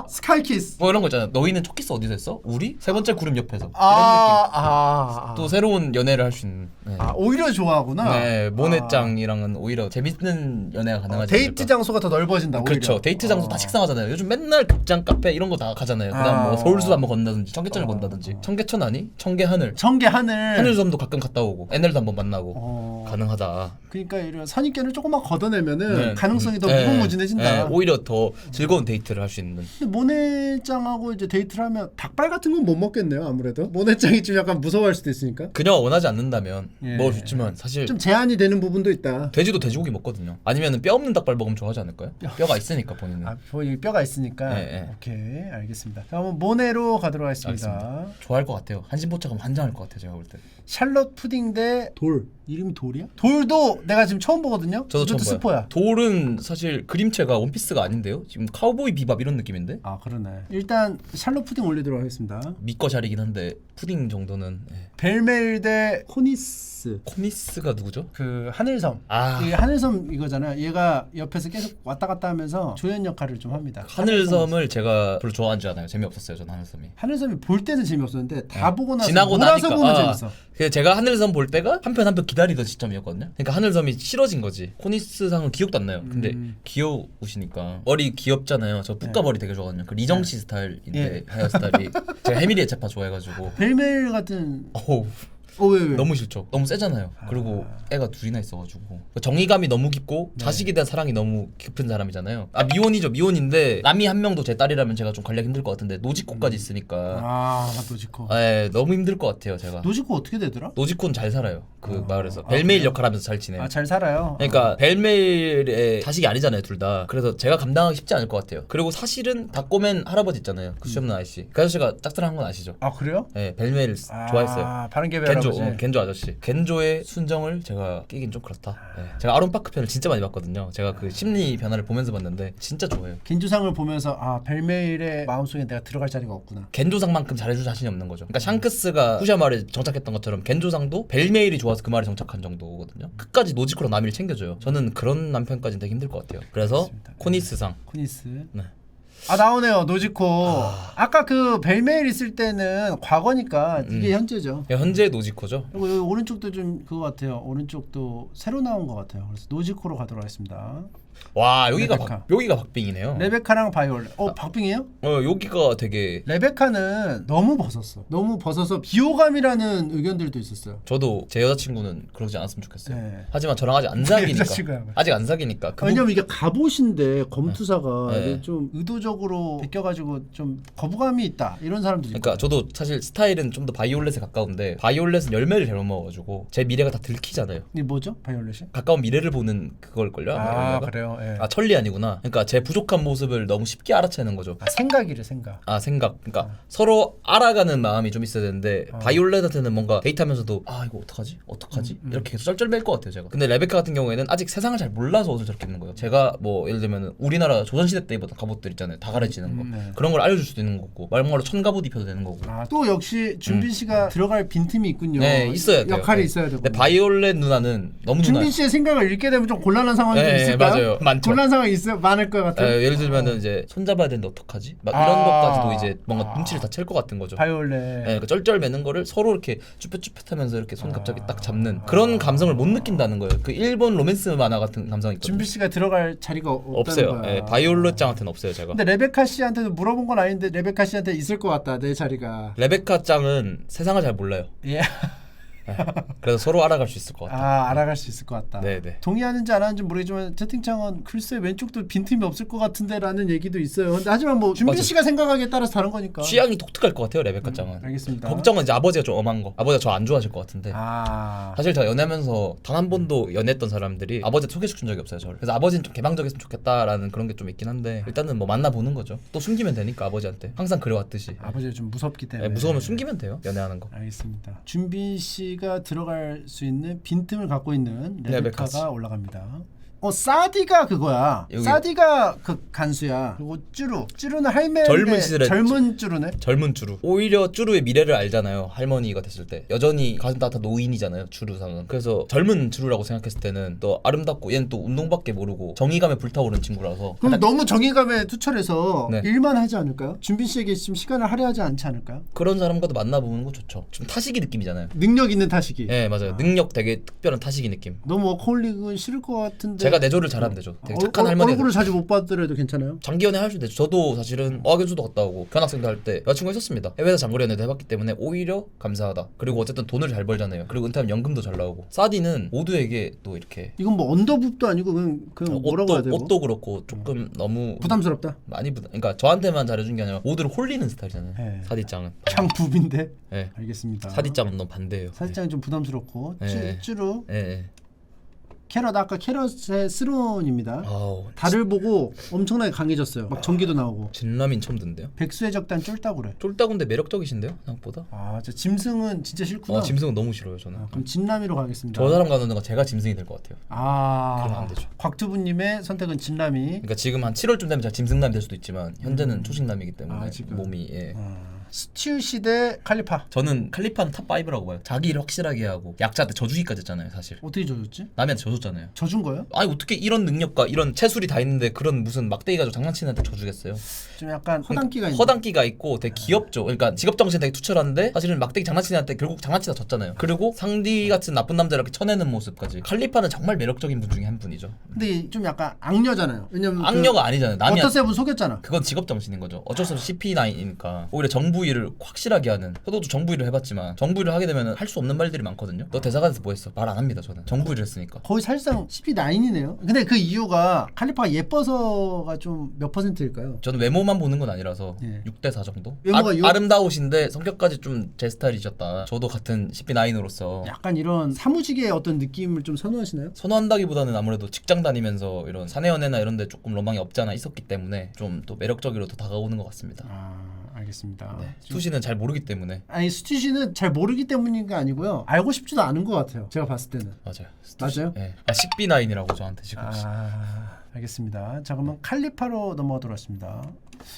스카이키스 뭐 이런 거 있잖아. 너희는 첫 키스 어디서 했어? 우리? 세 번째 구름 옆에서. 이런 느낌. 또 새로운 연애를 할 수 있는. 네. 오히려 좋아하구나. 네, 모네짱이랑은 오히려 재밌는 연애가 가능하지. 데이트 않을까. 장소가 더 넓어진다. 그렇죠. 오히려. 데이트 장소 다 식상하잖아요. 요즘 맨날 극장, 카페 이런 거 다 가잖아요. 그다음 뭐 서울수도 한번 건다든지 청계천을 건다든지. 청계천 아니? 청계하늘. 하늘섬도 가끔 갔다 오고 애널도 한번 만나고 가능하다. 그러니까 이런 선입견을 조금만 걷어내면은 가능성이 더 무궁무진해진다. 오히려 더 즐거운 데이트를 할 수 있는. 모네짱하고 이제 데이트를 하면 닭발 같은 건 못 먹겠네요. 아무래도 모네짱이 좀 약간 무서워할 수도 있으니까. 그녀가 원하지 않는다면 예. 먹을 수 있지만 사실 좀 제한이 되는 부분도 있다. 돼지도 돼지고기 먹거든요. 아니면 뼈 없는 닭발 먹으면 좋아하지 않을까요? 뼈가 있으니까 본인은. 아, 본인 뼈가 있으니까. 네. 오케이, 알겠습니다. 자, 한번 모네로 가도록 하겠습니다. 알겠습니다. 좋아할 것 같아요. 한신포차 가면 환장할 것 같아요. 제가 볼 때. 샬롯 푸딩 대 돌. 이름이 돌이야? 돌도 내가 지금 처음 보거든요. 저도 처음 이것도 봐요. 스포야. 돌은 사실 그림체가 원피스가 아닌데요. 지금 카우보이 비밥 이런 느낌인데. 아 그러네. 일단 샬롯 푸딩 올리도록 하겠습니다. 밑거샬이긴 한데 푸딩 정도는. 예. 벨메일 대 코니스. 코니스가 누구죠? 그 하늘섬. 아. 이게 하늘섬 이거잖아요. 얘가 옆에서 계속 왔다 갔다 하면서 조연 역할을 좀 합니다. 하늘섬을 제가 별로 좋아하지 않아요. 재미없었어요. 저는 하늘섬이. 하늘섬이 볼 때는 재미없었는데 다 보고 나서 지나고 몰아서 나니까 보면 재밌어. 그래서 제가 하늘섬 볼 때가 한 편 한 편 기다리던 시점이었거든요. 그러니까 하늘섬이 싫어진 거지. 코니스상은 기억도 안 나요. 근데 귀여우시니까 머리 귀엽잖아요. 저 뿌까 머리 되게 좋아하거든요. 그 리정 씨 스타일인데 헤어스타일이 제가 해밀리 에체파 좋아해가지고. 벨메일 같은. 어우. 왜? 너무 싫죠. 너무 세잖아요. 그리고 애가 둘이나 있어가지고 정의감이 너무 깊고 자식에 대한 사랑이 너무 깊은 사람이잖아요. 아 미혼이죠. 미혼인데 남이 한 명도 제 딸이라면 제가 좀 관리하기 힘들 것 같은데 노지코까지 있으니까 아 노지코. 너무 힘들 것 같아요. 제가. 노지코 어떻게 되더라? 노지코는 잘 살아요. 그 마을에서 벨메일 그래요? 역할하면서 잘 지내요. 아 잘 살아요. 그러니까 벨메일의 자식이 아니잖아요, 둘 다. 그래서 제가 감당하기 쉽지 않을 것 같아요. 그리고 사실은 닭꼬맨 할아버지 있잖아요. 그 수염난 아저씨. 그 아저씨가 짝사랑한 건 아시죠? 아 그래요? 네, 벨메일 좋아했어요. 바른개비 겐조, 할아버지. 겐조 아저씨. 겐조의 순정을 제가 끼긴 좀 그렇다. 네. 제가 아론파크 편을 진짜 많이 봤거든요. 제가 그 심리 변화를 보면서 봤는데 진짜 좋아요. 겐조상을 보면서 아 벨메일의 마음속에 내가 들어갈 자리가 없구나. 겐조상만큼 잘해줄 자신이 없는 거죠. 그러니까 샹크스가 후샤 마을에 정착했던 것처럼 겐조상도 벨메일이 좋아서 그 마을에 정착한 정도거든요. 끝까지 노지코로 남이를 챙겨줘요. 저는 그런 남편까지는 되게 힘들 것 같아요. 그래서 알겠습니다. 코니스상. 코니스. 네. 아 나오네요 노지코. 아까 그 벨메일 있을 때는 과거니까 이게 현재죠. 현재 노지코죠. 그리고 여기 오른쪽도 좀 그거 같아요. 오른쪽도 새로 나온 것 같아요. 그래서 노지코로 가도록 하겠습니다. 와 여기가 레베카. 여기가 박빙이네요. 레베카랑 바이올렛. 박빙이에요? 여기가 되게 레베카는 너무 벗었어. 너무 벗어서 비호감이라는 의견들도 있었어요. 저도 제 여자친구는 그러지 않았으면 좋겠어요. 네. 하지만 저랑 아직 안 사귀니까. 여자친구야. 아직 안 사귀니까. 왜냐면 이게 갑옷인데 검투사가 네. 이게 좀 의도적으로 베껴가지고 좀 거부감이 있다 이런 사람들이 그러니까 있거든요. 저도 사실 스타일은 좀 더 바이올렛에 가까운데 바이올렛은 열매를 잘못 먹어가지고 제 미래가 다 들키잖아요. 이게 뭐죠? 바이올렛이? 가까운 미래를 보는 그걸걸요? 아 열매가? 그래요? 예. 아 천리 아니구나. 그러니까 제 부족한 모습을 너무 쉽게 알아채는 거죠. 생각이래 생각. 아 생각. 그러니까 서로 알아가는 마음이 좀 있어야 되는데 바이올렛한테는 뭔가 데이트하면서도 아 이거 어떡하지? 이렇게 계속 쩔쩔맬 것 같아요 제가. 근데 레베카 같은 경우에는 아직 세상을 잘 몰라서 옷을 저렇게 입는 거예요. 제가 뭐 예를 들면 우리나라 조선시대 때 입었던 갑옷들 있잖아요. 다 가려지는 거. 네. 그런 걸 알려줄 수도 있는 거고 말먹으로 천갑옷 입혀도 되는 거고. 또 역시 준빈 씨가 들어갈 빈틈이 있군요. 네 있어야 돼요. 역할이 네. 있어야 되고. 근데 바이올렛 누나는 너무 준빈 씨의 생각을 읽게 되면 좀 곤란한 상황이 네, 있을까요? 맞아요. 많죠. 곤란한 상황이 있어요. 많을 것 같아요. 예를 들면은 이제 손잡아야 되는데 어떡하지? 막 이런 것까지도 이제 뭔가 눈치를 다 챌 것 같은 거죠. 바이올렛. 그 쩔쩔 매는 거를 서로 이렇게 쭈뼛쭈뼛하면서 이렇게 손 갑자기 딱 잡는 그런 감성을 못 느낀다는 거예요. 그 일본 로맨스 만화 같은 감성이 있거든요. 준빈 씨가 들어갈 자리가 없다는 없어요. 거야. 바이올렛장한테는 없어요 제가. 근데 레베카 씨한테도 물어본 건 아닌데 레베카 씨한테 있을 것 같다 내 자리가. 레베카 짱은 세상을 잘 몰라요. 예. 그래서 서로 알아갈 수 있을 것 같아요. 알아갈 수 있을 것 같다. 네네. 동의하는지 안 하는지 모르겠지만 채팅창은 글쎄 왼쪽도 빈틈이 없을 것 같은데라는 얘기도 있어요. 근데 하지만 뭐 준빈 맞아. 씨가 생각하기에 따라서 다른 거니까. 취향이 독특할 것 같아요 레베카 짱은. 알겠습니다. 걱정은 이제 아버지가 좀 엄한 거. 아버지가 저 안 좋아하실 것 같은데. 사실 제가 연애하면서 단 한 번도 연애했던 사람들이 아버지 소개시켜준 적이 없어요 저를. 그래서 아버지는 좀 개방적이었으면 좋겠다라는 그런 게 좀 있긴 한데 일단은 뭐 만나보는 거죠. 또 숨기면 되니까 아버지한테 항상 그래왔듯이. 아버지가 좀 무섭기 때문에. 무서우면 숨기면 돼요 연애하는 거. 알겠습니다. 준빈 씨가 들어갈 수 있는 빈틈을 갖고 있는 레베카지. 레베카가 올라갑니다. 사디가 그거야. 여기. 사디가 그 간수야. 그리고 쭈루는 할매인데 젊은 시절에 젊은 쭈루네. 젊은 쭈루. 오히려 쭈루의 미래를 알잖아요. 할머니가 됐을 때. 여전히 가슴 따뜻한 노인이잖아요. 쭈루상은. 그래서 젊은 쭈루라고 생각했을 때는 또 아름답고 얘는 또 운동밖에 모르고 정의감에 불타오르는 친구라서. 그럼 너무 정의감에 투철해서 네. 일만 하지 않을까요? 준빈 씨에게 좀 시간을 할애하지 않지 않을까요? 그런 사람과도 만나보는 거 좋죠. 좀 타시기 느낌이잖아요. 능력 있는 타시기. 네 맞아요. 능력 되게 특별한 타시기 느낌. 너무 워커홀릭은 싫을 것 같은데 제가 내조를 잘하면 되죠. 되게 착한 할머니. 얼굴을 자주 못 봐더라도 괜찮아요? 장기 연애 할 수 되죠. 저도 사실은 어학연수도 갔다 오고 교환학생도 할 때 여자친구 있었습니다. 해외에서 장거리 연애도 해봤기 때문에 오히려 감사하다. 그리고 어쨌든 돈을 잘 벌잖아요. 그리고 은퇴하면 연금도 잘 나오고. 사디는 모두에게 또 이렇게 이건 뭐 언더부도 아니고 그냥 뭐라고 해야 돼요? 옷도 그렇고 조금 너무 부담스럽다. 많이 그러니까 저한테만 잘해준 게 아니라 모두를 홀리는 스타일이잖아요. 네. 사디짱은. 그냥 부빈데. 네. 알겠습니다. 사디짱은 너무 반대예요. 사디짱이 좀 부담스럽고 네. 쭈루. 네. 캐럿 아까 캐럿의 스론입니다. 아우, 달을 보고 엄청나게 강해졌어요. 막 전기도 나오고. 진라민 처음 듣는데요? 백수의 적단 쫄따구래. 쫄따군데 매력적이신데요? 생각보다? 아, 저 짐승은 진짜 싫구나. 짐승은 너무 싫어요 저는. 그럼 진라미로 가겠습니다. 저 사람 가는 건 제가 짐승이 될 것 같아요. 그러면 안 되죠. 곽투부님의 선택은 진라미. 그러니까 지금 한 7월쯤 되면 제가 짐승남이 될 수도 있지만 현재는 초식남이기 때문에 지금. 몸이 스튜 시대 칼리파. 저는 칼리파는 탑 5라고 봐요. 자기 일 확실하게 하고 약자한테 져주기까지 했잖아요 사실. 어떻게 져줬지? 남한테 져줬잖아요. 져준 거예요? 아니 어떻게 이런 능력과 이런 체술이 다 있는데 그런 무슨 막대기 가지고 장난치는 애한테 져주겠어요? 좀 약간 허당기가 있는. 허당기가 있고 되게 귀엽죠. 그러니까 직업정신 되게 투철한데 사실은 막대기 장난치는 애한테 결국 장난치다 졌잖아요. 그리고 상디 같은 나쁜 남자를 이렇게 쳐내는 모습까지. 칼리파는 정말 매력적인 분 중에 한 분이죠. 근데 좀 약간 악녀잖아요. 왜냐면 악녀가 아니잖아요. 남이 워터세븐 속였잖아. 그건 직업정신인 거죠. 어쩔 수 없이 CP9이니까 오히려 정부 일을 확실하게 하는. 저도 정부 일을 해봤지만 정부 일을 하게 되면 할 수 없는 말들이 많거든요. 너 대사관에서 뭐 했어? 말 안 합니다 저는. 정부 일을 했으니까. 거의 사실상 CP9이네요. 근데 그 이유가 칼리파가 예뻐서가 좀 몇 퍼센트일까요? 저는 외모만 보는 건 아니라서 예. 6대4 정도? 외모가 아름다우신데 성격까지 좀 제 스타일이셨다. 저도 같은 CP9으로서 약간 이런 사무직의 어떤 느낌을 좀 선호하시나요? 선호한다기보다는 아무래도 직장 다니면서 이런 사내 연애나 이런 데 조금 로망이 없지 않아 있었기 때문에 좀 또 매력적으로 더 다가오는 것 같습니다. 알겠습니다. 네. 수시는 잘 모르기 때문에. 아니 스튜 씨는 잘 모르기 때문인 게 아니고요. 알고 싶지도 않은 것 같아요. 제가 봤을 때는. 맞아요. 맞아요? 네. CP9이라고 저한테 지금. 알겠습니다. 자 그러면 칼리파로 넘어가도록 하겠습니다.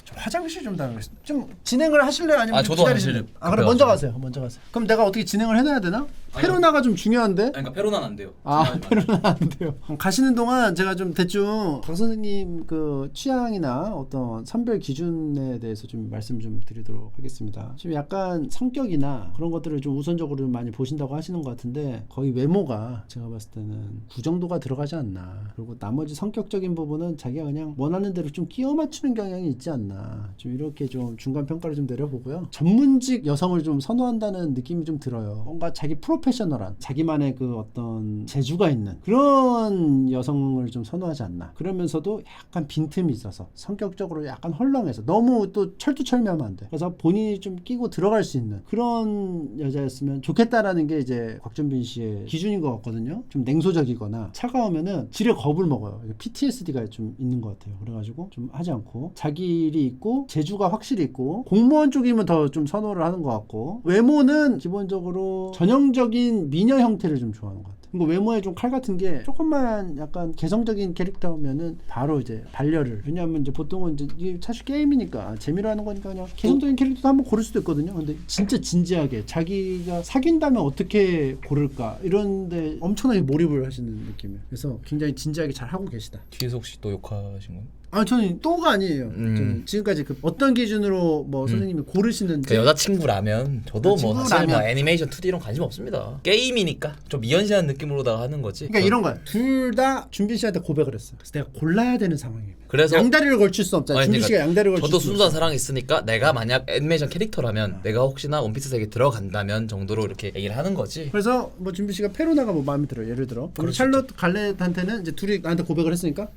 저 화장실 좀 다녀오겠습니다. 좀 진행을 하실래요? 아니면 저도 기다리실래요? 화장실 그럼 먼저 가세요. 먼저 가세요. 그럼 내가 어떻게 진행을 해놔야 되나? 페로나가 좀 중요한데? 그러니까 페로나는 안 돼요. 페로나 안 돼요. 그럼 가시는 동안 제가 좀 대충 박 선생님 그 취향이나 어떤 선별 기준에 대해서 좀 말씀 좀 드리도록 하겠습니다. 지금 약간 성격이나 그런 것들을 좀 우선적으로 좀 많이 보신다고 하시는 것 같은데 거의 외모가 제가 봤을 때는 9 정도가 들어가지 않나. 그리고 나머지 성격적인 부분은 자기가 그냥 원하는 대로 좀 끼워 맞추는 경향이 있지 않나. 좀 이렇게 좀 중간 평가를 좀 내려보고요. 전문직 여성을 좀 선호한다는 느낌이 좀 들어요. 뭔가 자기 프로페셔널한 자기만의 그 어떤 재주가 있는 그런 여성을 좀 선호하지 않나. 그러면서도 약간 빈틈이 있어서 성격적으로 약간 헐렁해서 너무 또 철두철미하면 안 돼. 그래서 본인이 좀 끼고 들어갈 수 있는 그런 여자였으면 좋겠다라는 게 이제 곽준빈 씨의 기준인 것 같거든요. 좀 냉소적이거나 차가우면은 지레 겁을 먹어요. PTSD가 좀 있는 것 같아요. 그래가지고 좀 하지 않고 자기 일이 있고 재주가 확실히 있고 공무원 쪽이면 더 좀 선호를 하는 것 같고 외모는 기본적으로 전형적인 미녀 형태를 좀 좋아하는 것 같아요. 그리고 외모에 좀 칼 같은 게 조금만 약간 개성적인 캐릭터면은 바로 이제 반려를. 왜냐하면 이제 보통은 이제 이게 사실 게임이니까 재미로 하는 거니까 그냥 개성적인 캐릭터도 한번 고를 수도 있거든요. 근데 진짜 진지하게 자기가 사귄다면 어떻게 고를까 이런데 엄청나게 몰입을 하시는 느낌이에요. 그래서 굉장히 진지하게 잘 하고 계시다. 뒤에서 혹시 또 욕하신 건? 저는 또가 아니에요. 저는 지금까지 그 어떤 기준으로 뭐 선생님이 고르시는지. 그 여자친구라면 저도 뭐 사실 친구라면. 뭐 애니메이션 2D 이런 관심 없습니다. 게임이니까 좀 미연시한 느낌으로다가 하는 거지. 그러니까 이런 거야. 둘 다 준빈 씨한테 고백을 했어. 그래서 내가 골라야 되는 상황입니다. 그래서 양다리를 걸칠 수 없잖아. 준빈 씨가 양다리를 걸칠 수 저도 없어. 순수한 사랑이 있으니까 내가 만약 애니메이션 캐릭터라면 내가 혹시나 원피스 세계에 들어간다면 정도로 이렇게 얘기를 하는 거지. 그래서 뭐 준빈 씨가 페로나가 뭐 마음에 들어. 예를 들어. 그럼 샬롯 갈렛한테는 이제 둘이 나한테 고백을 했으니까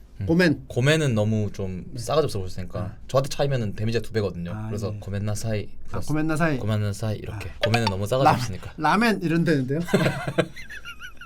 고멘은 너무 좀 싸가지 없어 보였으니까 저한테 차이면은 데미지가 2배거든요. 그래서 예. 고멘나사이 고멘나사이. 고멘나사이 이렇게 고멘은 너무 싸가지 없으니까. 라멘 이런다는데요.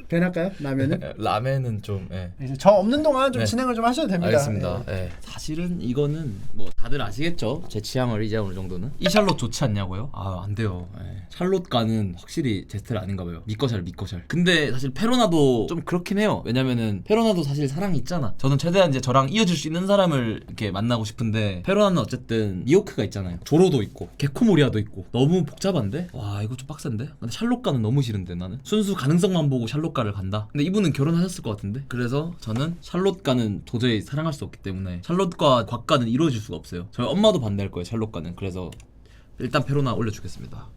변할까요? 라면은? 라멘은 좀 이제 저 없는 동안 좀 네. 진행을 좀 하셔도 됩니다. 알겠습니다. 예. 사실은 이거는 뭐 다들 아시겠죠? 제 취향을 이제 어느 정도는. 이 샬롯 좋지 않냐고요? 안 돼요. 예. 샬롯과는 확실히 제 스타일 아닌가 봐요. 믿거샬. 근데 사실 페로나도 좀 그렇긴 해요. 왜냐면은 페로나도 사실 사랑이 있잖아. 저는 최대한 이제 저랑 이어질 수 있는 사람을 이렇게 만나고 싶은데 페로나는 어쨌든 미호크가 있잖아요. 조로도 있고 게코모리아도 있고 너무 복잡한데? 와 이거 좀 빡센데? 근데 샬롯과는 너무 싫은데 나는. 순수 가능성만 보고 샬롯과를 간다. 근데 이분은 결혼하셨을 것 같은데. 그래서 저는 샬롯과는 도저히 사랑할 수 없기 때문에 샬롯과 곽과는 이루어질 수가 없어요. 저희 엄마도 반대할 거예요 샬롯과는. 그래서 일단 페로나 올려주겠습니다.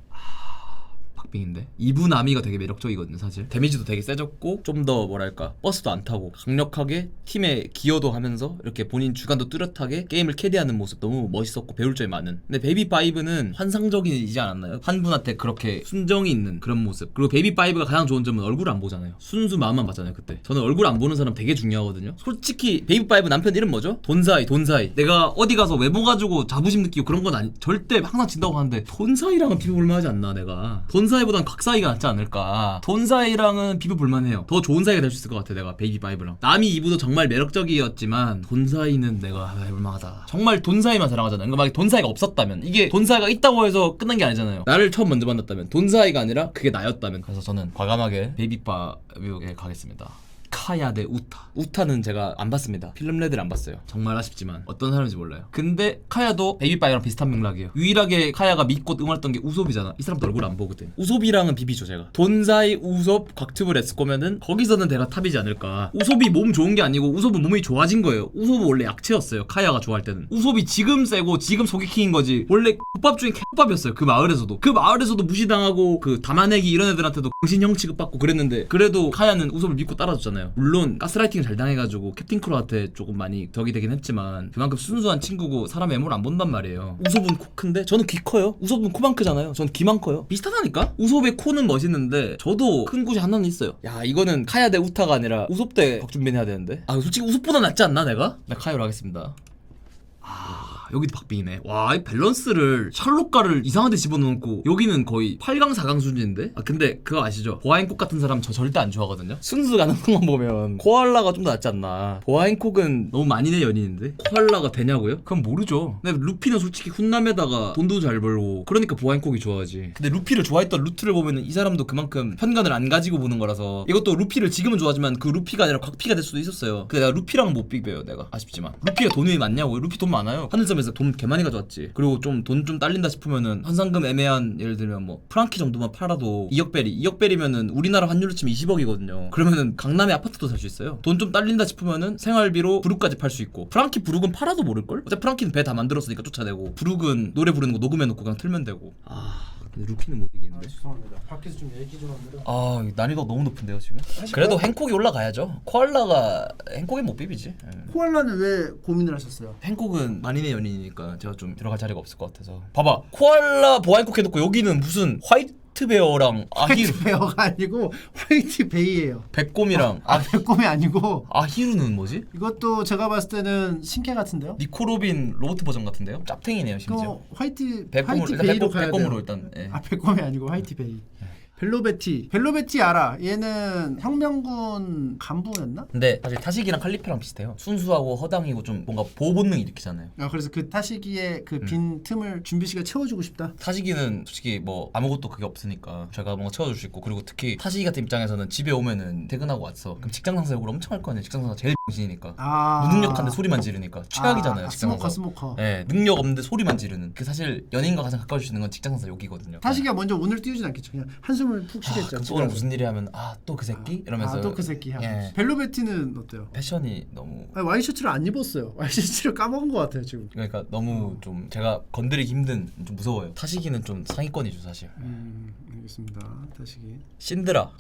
박빙인데 2부 나미가 되게 매력적이거든요 사실. 데미지도 되게 세졌고 좀 더 뭐랄까 버스도 안 타고 강력하게 팀에 기여도 하면서 이렇게 본인 주관도 뚜렷하게 게임을 캐리하는 모습 너무 멋있었고 배울 점이 많은. 근데 베이비5는 환상적이지 않았나요? 한 분한테 그렇게 순정이 있는 그런 모습. 그리고 베이비5가 가장 좋은 점은 얼굴을 안 보잖아요. 순수 마음만 봤잖아요 그때. 저는 얼굴 안 보는 사람 되게 중요하거든요. 솔직히 베이비5 남편 이름 뭐죠? 돈사이. 내가 어디 가서 외모 가지고 자부심 느끼고 그런 건 아니, 절대 항상 진다고 하는데 돈사이랑은 비교볼만하지 않나. 내가 돈사이보단 곽사이가 낫지 않을까. 돈사이랑은 비교볼만해요. 더 좋은 사이가 될 수 있을 것 같아 내가 베이비5랑. 남이 2부도 정말 매력적이었지만 돈사이는 내가 해볼만하다. 정말 돈사이만 사랑하잖아. 그러니까 만약에 돈사이가 없었다면, 이게 돈사이가 있다고 해서 끝난 게 아니잖아요. 나를 처음 먼저 만났다면, 돈사이가 아니라 그게 나였다면. 그래서 저는 과감하게 베이비5에 가겠습니다. 카야 대 우타. 우타는 제가 안 봤습니다. 필름 레드를 안 봤어요. 정말 아쉽지만 어떤 사람인지 몰라요. 근데 카야도 베이비5랑 비슷한 맥락이에요. 유일하게 카야가 믿고 응원했던 게 우솝이잖아. 이 사람도 얼굴 안 보거든. 우솝이랑은 비비죠 제가. 돈사이, 우솝, 곽튜브, 레츠코면은 거기서는 내가 탑이지 않을까. 우솝이 몸 좋은 게 아니고 우솝은 몸이 좋아진 거예요. 우솝은 원래 약체였어요 카야가 좋아할 때는. 우솝이 지금 세고 지금 소개킹인 거지. 원래 국밥 중에 캣밥이었어요 그 마을에서도. 그 마을에서도 무시당하고 그 담아내기 이런 애들한테도 정신형 취급받고 그랬는데, 그래도 카야는 우솝을 믿고 따라줬잖아요. 물론 가스라이팅 잘 당해가지고 캡틴 크로한테 조금 많이 덕이 되긴 했지만 그만큼 순수한 친구고 사람 외모를 안 본단 말이에요. 우솝은 코 큰데 저는 귀 커요. 우솝은 코만 크잖아요. 저는 귀만 커요. 비슷하다니까? 우솝의 코는 멋있는데 저도 큰 곳이 하나는 있어요. 야 이거는 카야 대 우타가 아니라 우솝 대 곽준빈 해야 되는데. 아 솔직히 우솝보다 낫지 않나 내가? 나 카야로 하겠습니다. 여기도 박빙이네. 와, 이 밸런스를 샬롯가를 이상한 데 집어넣고 여기는 거의 8강 4강 수준인데? 아 근데 그거 아시죠? 보아행콕 같은 사람 저 절대 안 좋아하거든요. 순수 가능성만 보면 코알라가 좀 더 낫지 않나. 보아행콕은 너무 만인의 연인인데 코알라가 되냐고요? 그건 모르죠. 근데 루피는 솔직히 훈남에다가 돈도 잘 벌고 그러니까 보아행콕이 좋아하지. 근데 루피를 좋아했던 루트를 보면은 이 사람도 그만큼 편견을 안 가지고 보는 거라서. 이것도 루피를 지금은 좋아하지만 그 루피가 아니라 곽피가 될 수도 있었어요. 근데 내가 루피랑 못 비벼요 내가. 아쉽지만 루피가 돈이 많냐고요? 루피 돈 많아요. 하늘섬에서 돈 개 많이 가져왔지. 그리고 좀 돈 좀 딸린다 싶으면은 현상금 애매한, 예를 들면 뭐 프랑키 정도만 팔아도 2억 배리면은 우리나라 환율로 치면 20억이거든요. 그러면은 강남에 아파트도 살 수 있어요. 돈 좀 딸린다 싶으면은 생활비로 부룩까지 팔 수 있고. 프랑키 부룩은 팔아도 모를걸? 어차피 프랑키는 배 다 만들었으니까 쫓아내고, 부룩은 노래 부르는 거 녹음해놓고 그냥 틀면 되고. 근데 루피는 못 이기는데. 죄송합니다. 밖에서 좀 얘기 좀 합니다. 난이도가 너무 높은데요 지금? 그래도 행콕이 올라가야죠. 코알라가 행콕에 못 비비지. 코알라는 왜 고민을 하셨어요? 행콕은 만인의 연인이니까 제가 좀 들어갈 자리가 없을 것 같아서. 봐봐, 코알라 보아행콕 해놓고 여기는 무슨 화이트 베어랑 아히루. 화이트 베어가 아니고 화이트 베이예요. 백곰이랑 백곰이 아니고 아히루는 뭐지? 이것도 제가 봤을 때는 신캐 같은데요? 니코로빈 로봇 버전 같은데요? 짭탱이네요 심지어. 화이트 백곰으로 일단 베이로 가야 백곰으로 돼요. 일단. 예. 백곰이 아니고 화이트 베이. 벨로베티 알아? 얘는 혁명군 간부였나? 근데 사실 타시기랑 칼리페랑 비슷해요. 순수하고 허당이고 좀 뭔가 보호 본능 일으키잖아요. 그래서 그 타시기의 그 빈 틈을 준비 씨가 채워주고 싶다. 타시기는 솔직히 뭐 아무것도 그게 없으니까 제가 뭔가 채워줄 수 있고, 그리고 특히 타시기 같은 입장에서는 집에 오면은 퇴근하고 왔어. 그럼 직장 상사 욕을 엄청 할 거 아니에요. 직장 상사 제일 병신이니까. 무능력한데 소리만 지르니까 최악이잖아요. 직장 상사. 스모커. 네, 능력 없는데 소리만 지르는. 그 사실 연인과 가장 가까워질 수 있는 건 직장 상사 욕이거든요. 타시기가 먼저 운을 띄우진 않겠죠. 그냥 한숨을 푹 쉬겠죠. 또 오늘 무슨 일이 하면 또 그 새끼? 이러면서. 또 그 새끼 하고. 예. 벨로베티는 어때요? 패션이 너무. 와이셔츠를 안 입었어요. 와이셔츠를 까먹은 것 같아요 지금. 그러니까 너무 좀 제가 건드리기 힘든, 좀 무서워요. 타시기는 좀 상위권이죠 사실. 알겠습니다. 타시기. 신드라가